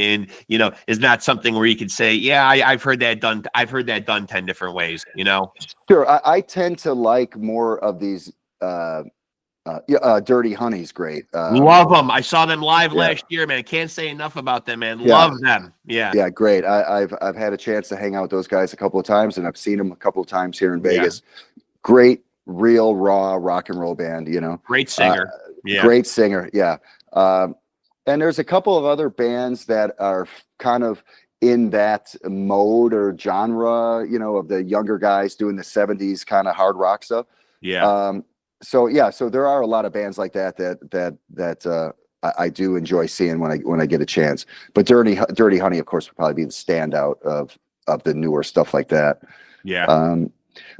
you know, is not something where you can say, yeah, I've heard that done. I've heard that done 10 different ways, you know? Sure. I tend to like more of these, Dirty Honey's great. Love them. I saw them live last year, man. Can't say enough about them, man. Love them. Yeah. Yeah. Great. I've had a chance to hang out with those guys a couple of times and I've seen them a couple of times here in Vegas. Great, real raw rock and roll band, you know. Great singer. Great singer. Yeah. And there's a couple of other bands that are kind of in that mode or genre, you know, of the younger guys doing the 70s kind of hard rock stuff. Yeah. So there are a lot of bands like that I do enjoy seeing when I get a chance. But Dirty Honey, of course, would probably be the standout of the newer stuff like that. Yeah.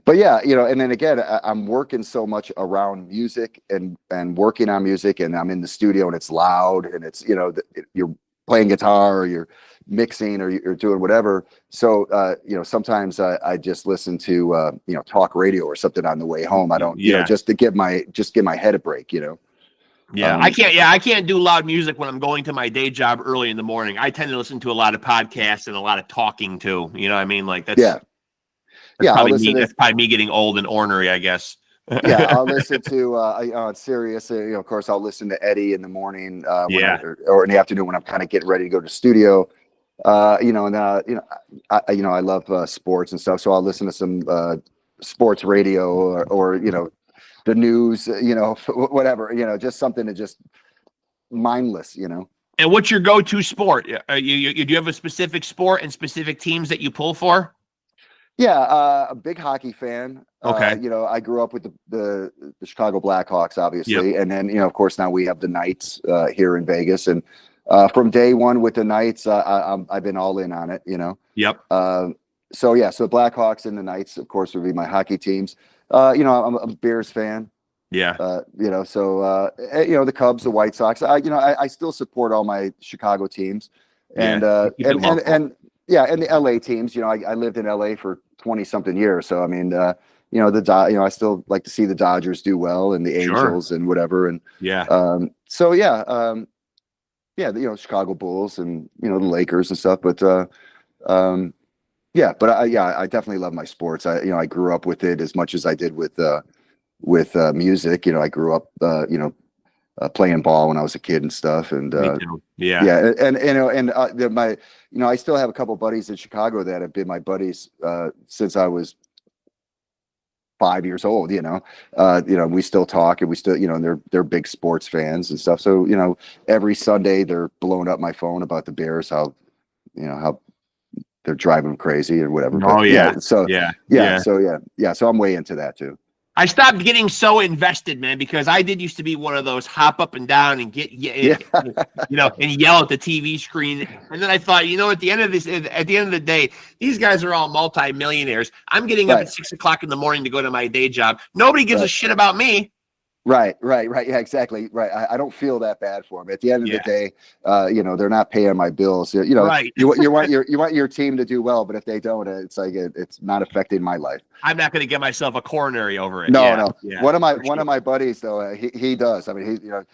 But yeah, you know, and then again, I'm working so much around music and working on music, and I'm in the studio and it's loud and it's, you know, you're playing guitar or you're mixing or you're doing whatever. So, you know, sometimes I just listen to, you know, talk radio or something on the way home. I don't, you know, just to give my head a break, you know? Yeah, I can't do loud music when I'm going to my day job early in the morning. I tend to listen to a lot of podcasts and a lot of talking too. You know what I mean? Like that's, that's probably me getting old and ornery, I guess. Yeah, I'll listen to on Sirius. You know, of course, I'll listen to Eddie in the morning, or in the afternoon when I'm kind of getting ready to go to the studio. You know, and I love sports and stuff, so I'll listen to some sports radio or you know, the news. You know, whatever. You know, just something to just mindless. You know. And what's your go-to sport? Do you have a specific sport and specific teams that you pull for? Yeah, a big hockey fan. Okay. You know, I grew up with the Chicago Blackhawks, obviously, Yep. and then, you know, of course, now we have the Knights here in Vegas, and from day one with the Knights, I've been all in on it. You know, Yep. so yeah, so Blackhawks and the Knights, of course, would be my hockey teams. You know, I'm a Bears fan. Yeah. You know, so you know, the Cubs, the White Sox. You know, I still support all my Chicago teams, Yeah. and Keep it local. yeah, and the LA teams. You know, I lived in LA for 20 something years, so I mean, you know, you know, I still like to see the Dodgers do well and the Sure. Angels and whatever, and Yeah. so yeah, yeah, you know, Chicago Bulls and, you know, the Lakers and stuff, but yeah, but yeah, I definitely love my sports. You know, I grew up with it as much as I did with music. You know, I grew up, you know, playing ball when I was a kid and stuff. And Me too. Yeah. yeah, and you know, and my, you know, I still have a couple buddies in Chicago that have been my buddies since I was 5 years old. You know, we still talk, and we still, you know, and they're big sports fans and stuff. So, you know, every Sunday they're blowing up my phone about the Bears, how, you know, how they're driving crazy or whatever. Oh But yeah. so Yeah. so I'm way into that too. I stopped getting so invested, man, because I did used to be one of those hop up and down and get, you know, and yell at the TV screen. And then I thought, you know, at the end of the day, these guys are all multi-millionaires. I'm getting up at 6 o'clock in the morning to go to my day job. Nobody gives a shit about me. Right. Yeah, exactly. Right. I don't feel that bad for them. At the end of the day, you know, they're not paying my bills. You know, right. you want your team to do well, but if they don't, it's like it's not affecting my life. I'm not going to get myself a coronary over it. No. Yeah, one of my buddies though, he does. I mean, he, you know,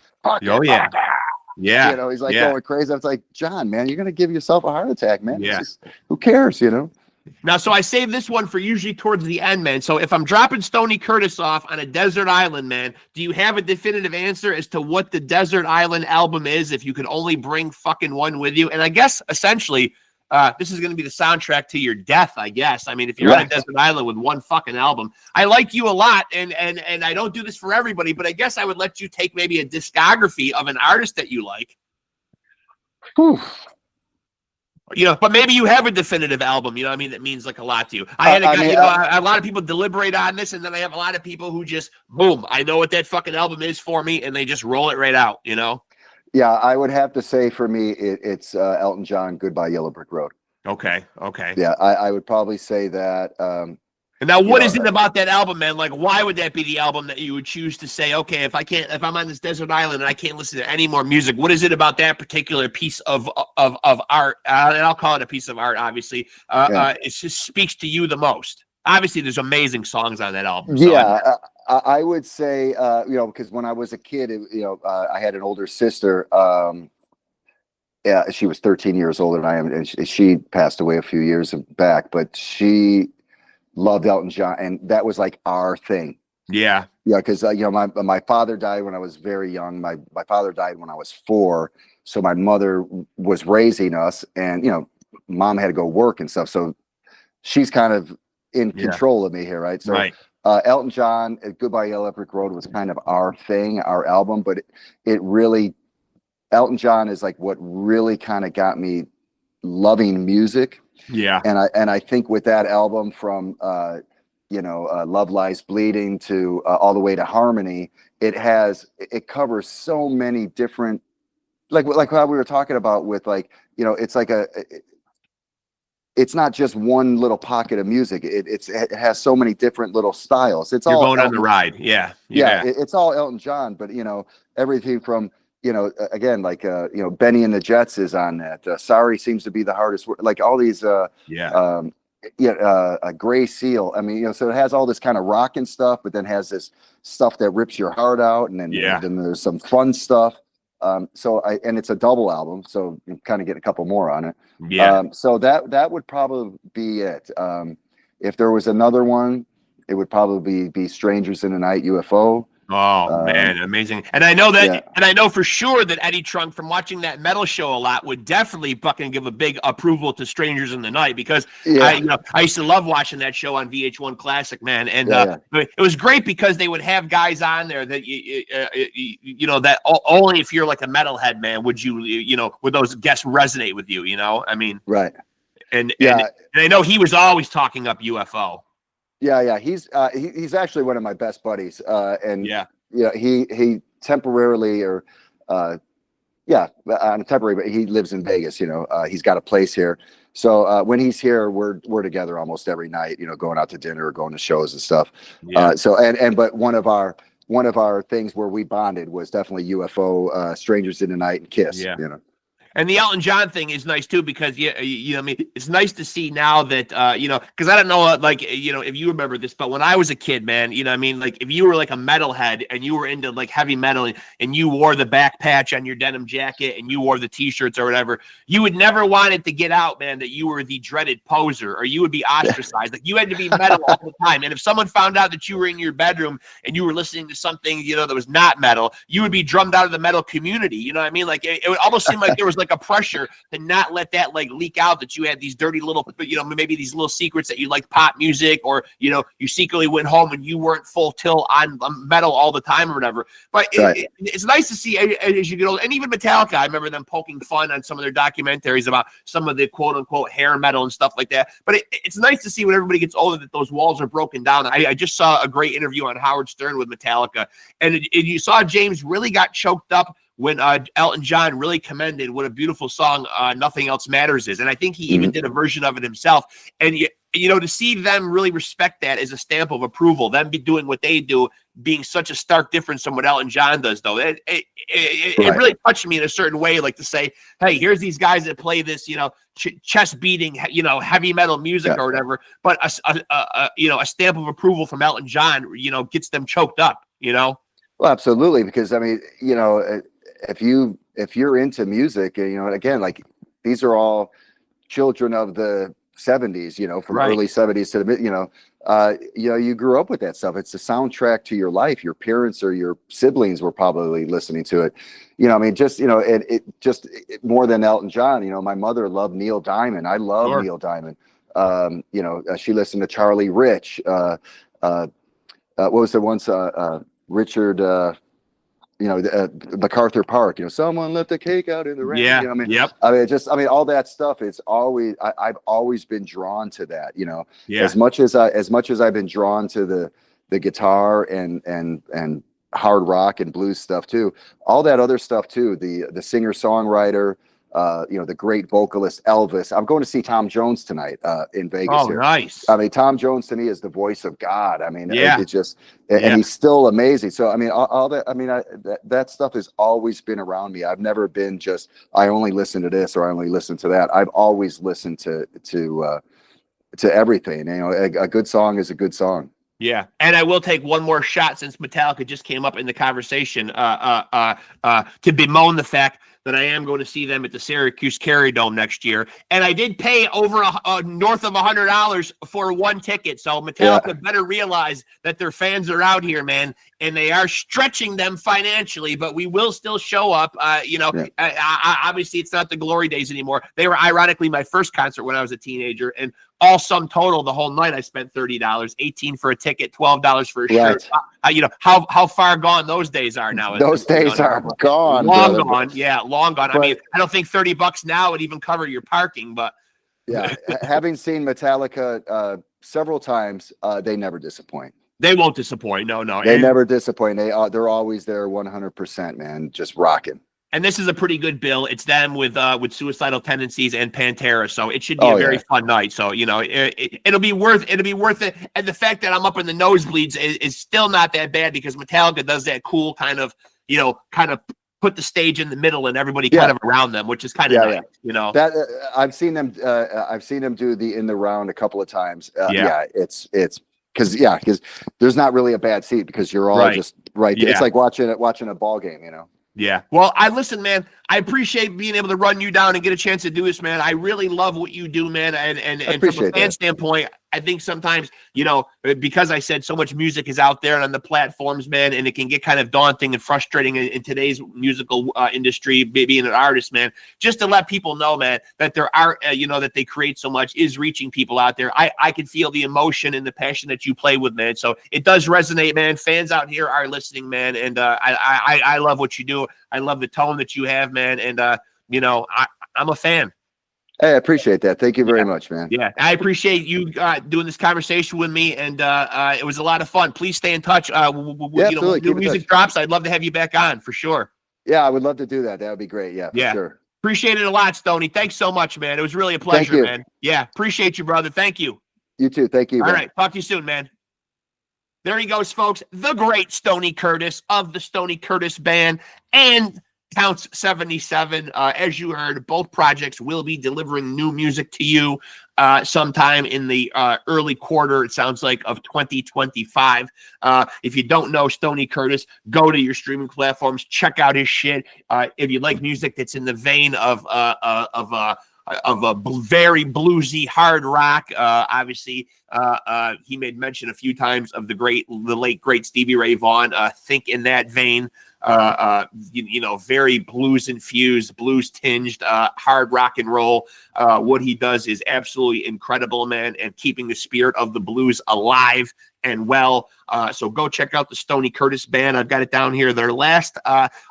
yeah. You know, he's like going crazy. It's like, John, man, you're gonna give yourself a heart attack, man. Yeah. Who cares, you know? Now, so I save this one for usually towards the end, man. So if I'm dropping Stoney Curtis off on a desert island, man, do you have a definitive answer as to what the desert island album is if you could only bring fucking one with you? And I guess essentially, this is going to be the soundtrack to your death, I guess. I mean, if you're on a desert island with one fucking album, I like you a lot, and I don't do this for everybody, but I guess I would let you take maybe a discography of an artist that you like. Whew. You know, but maybe you have a definitive album, you know what I mean, that means like a lot to you. I had a guy, you know, a lot of people deliberate on this, and then I have a lot of people who just, boom, I know what that fucking album is for me, and they just roll it right out, you know? Yeah, I would have to say for me, it's Elton John, Goodbye Yellow Brick Road. Okay. Yeah, I would probably say that. And now, what is it about that album, man? Like, why would that be the album that you would choose to say, okay, if I'm on this desert island and I can't listen to any more music, what is it about that particular piece of art? And I'll call it a piece of art, obviously. It just speaks to you the most. Obviously, there's amazing songs on that album. So I would say, you know, because when I was a kid, you know, I had an older sister. Yeah, she was 13 years older than I am, and she passed away a few years back. But she loved Elton John, and that was like our thing. Yeah, because you know, my father died when I was very young. My father died when I was 4, so my mother was raising us, and you know, mom had to go work and stuff. So she's kind of in control of me here, right? So Elton John, Goodbye Yellow Brick Road was kind of our thing, our album, but it really, Elton John is like what really kind of got me loving music. Yeah. And I think with that album from you know, Love Lies Bleeding to all the way to Harmony, it covers so many different, like how we were talking about with, like, you know, it's like it's not just one little pocket of music. It has so many different little styles. It's all going on the ride. Yeah. It's all Elton John, but you know, everything from, you know, again, like, you know, Benny and the Jets is on that. Sorry seems to be the hardest word. Like all these, Gray Seal. I mean, you know, so it has all this kind of rock and stuff, but then has this stuff that rips your heart out. And then, then there's some fun stuff. And it's a double album, so you kind of get a couple more on it. Yeah. So that would probably be it. If there was another one, it would probably be Strangers in the Night, UFO. Oh man, amazing! And I know that, and I know for sure that Eddie Trunk, from watching that metal show a lot, would definitely fucking give a big approval to Strangers in the Night, because I used to love watching that show on VH1 Classic, man. And it was great because they would have guys on there that you know, that only if you're like a metalhead, man, would those guests resonate with you? You know, I mean, And Yeah. and I know he was always talking up UFO. Yeah. He's actually one of my best buddies. And Yeah. he temporarily on a temporary, but he lives in Vegas, he's got a place here. So when he's here, we're together almost every night, going out to dinner or going to shows and stuff. Yeah. But one of our things where we bonded was definitely UFO, Strangers in the Night and Kiss. Yeah. And the Elton John thing is nice too, because I mean, it's nice to see now that because I don't know, like, if you remember this, but when I was a kid, man, I mean, like, if you were like a metalhead and you were into like heavy metal and you wore the back patch on your denim jacket and you wore the t-shirts or whatever, you would never want it to get out, man, that you were the dreaded poser, or you would be ostracized. Like, you had to be metal all the time. And if someone found out that you were in your bedroom and you were listening to something, that was not metal, you would be drummed out of the metal community. You know what I mean? Like, it would almost seem like there was like a pressure to not let that like leak out, that you had these dirty little, maybe these little secrets that you like pop music, or you secretly went home and you weren't full tilt on metal all the time or whatever. But it's nice to see as you get older. And even Metallica, I remember them poking fun on some of their documentaries about some of the quote unquote hair metal and stuff like that. But it's nice to see when everybody gets older that those walls are broken down. I just saw a great interview on Howard Stern with Metallica, and you saw James really got choked up when Elton John really commended what a beautiful song Nothing Else Matters is. And I think he even did a version of it himself. And, to see them really respect that as a stamp of approval, them be doing what they do, being such a stark difference from what Elton John does, though, it really touched me in a certain way, like to say, hey, here's these guys that play this, chest beating, heavy metal music or whatever, but a stamp of approval from Elton John, gets them choked up, Well, absolutely. Because I mean, if you're into music, again, like, these are all children of the 70s, from early 70s to the you grew up with that stuff. It's the soundtrack to your life. Your parents or your siblings were probably listening to it. I mean, just more than Elton John. My mother loved Neil Diamond. I love Neil Diamond. She listened to Charlie Rich. What was the once Richard? MacArthur Park, someone left a cake out in the rain. Yeah. Yep. I mean, all that stuff. It's always, I've always been drawn to that, Yeah. as much as I've been drawn to the guitar and hard rock and blues stuff too. All that other stuff too. The singer songwriter, the great vocalist Elvis. I'm going to see Tom Jones tonight in Vegas. Oh, here. Nice. I mean, Tom Jones to me is the voice of God. I mean, it's just, and he's still amazing. So, I mean, all that, I mean, that stuff has always been around me. I've never been just, I only listen to this or I only listen to that. I've always listened to everything. A good song is a good song. Yeah, and I will take one more shot, since Metallica just came up in the conversation, to bemoan the fact that I am going to see them at the Syracuse Carry Dome next year, and I did pay over north of $100 for one ticket. So Metallica better realize that their fans are out here, man, and they are stretching them financially. But we will still show up. Obviously, it's not the glory days anymore. They were ironically my first concert when I was a teenager, and all sum total, the whole night I spent $30, $18 for a ticket, $12 for a shirt. How far gone those days are now. Those days are gone. Long gone. Yeah, long gone. But, I mean, I don't think $30 now would even cover your parking, but having seen Metallica several times, they never disappoint. They won't disappoint. No. They never disappoint. They're always there 100%, man, just rocking. And this is a pretty good bill. It's them with Suicidal Tendencies and Pantera, so it should be a very fun night. So it'll be worth it. And the fact that I'm up in the nosebleeds is still not that bad, because Metallica does that cool kind of put the stage in the middle and everybody kind of around them, which is kind of nice. That I've seen them do the In the Round a couple of times. It's because there's not really a bad seat, because you're all just right there. It's like watching a ball game, Yeah. Well, listen, man, I appreciate being able to run you down and get a chance to do this, man. I really love what you do, man. And from a fan standpoint, I think sometimes, because I said so much music is out there on the platforms, man, and it can get kind of daunting and frustrating in today's musical industry, being an artist, man, just to let people know, man, that there are, that they create so much is reaching people out there. I can feel the emotion and the passion that you play with, man. So it does resonate, man. Fans out here are listening, man. And I love what you do. I love the tone that you have, man. And, I'm a fan. Hey, I appreciate that. Thank you very much, man. Yeah, I appreciate you doing this conversation with me, and it was a lot of fun. Please stay in touch. Yeah, You know, when new music drops, I'd love to have you back on for sure. Yeah, I would love to do that. That would be great. Yeah, for sure. Appreciate it a lot, Stoney. Thanks so much, man. It was really a pleasure, man. Yeah, appreciate you, brother. Thank you. You too. Thank you. All right, talk to you soon, man. There he goes, folks. The great Stoney Curtis of the Stoney Curtis Band and Counts 77. As you heard, both projects will be delivering new music to you sometime in the early quarter, it sounds like, of 2025. If you don't know Stoney Curtis, go to your streaming platforms, check out his shit. If you like music that's in the vein of a very bluesy hard rock, obviously, he made mention a few times of the late great Stevie Ray Vaughan. Think in that vein. You know, very blues infused, blues tinged, hard rock and roll. What he does is absolutely incredible, man, and keeping the spirit of the blues alive and well. So go check out the Stoney Curtis Band. I've got it down here. Their last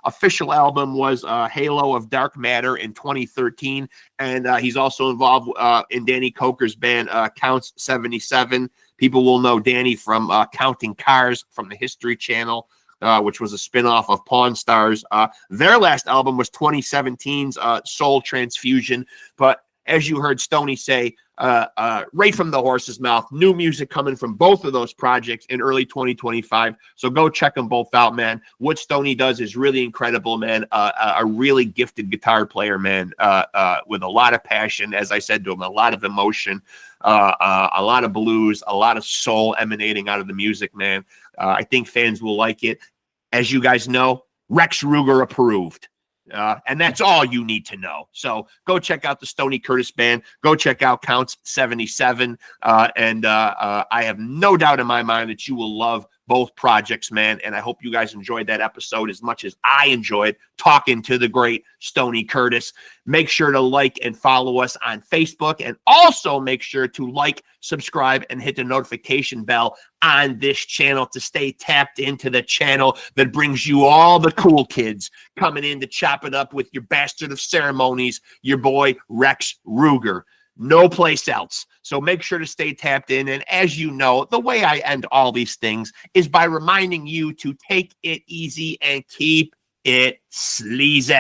official album was Halo of Dark Matter in 2013. And he's also involved in Danny Coker's band, Counts 77. People will know Danny from Counting Cars from the History Channel, which was a spinoff of Pawn Stars. Their last album was 2017's Soul Transfusion. But as you heard Stoney say, right from the horse's mouth, new music coming from both of those projects in early 2025. So go check them both out, man. What Stoney does is really incredible, man. A really gifted guitar player, man, with a lot of passion, as I said to him, a lot of emotion, a lot of blues, a lot of soul emanating out of the music, man. I think fans will like it. As you guys know, Rexx Ruger approved. And that's all you need to know. So go check out the Stoney Curtis Band. Go check out Counts 77. And I have no doubt in my mind that you will love both projects, man. And I hope you guys enjoyed that episode as much as I enjoyed talking to the great Stoney Curtis. Make sure to like and follow us on Facebook, and also make sure to like, subscribe, and hit the notification bell on this channel to stay tapped into the channel that brings you all the cool kids coming in to chop it up with your bastard of ceremonies, your boy Rexx Ruger. No place else. So make sure to stay tapped in. And as you know, the way I end all these things is by reminding you to take it easy and keep it sleazy.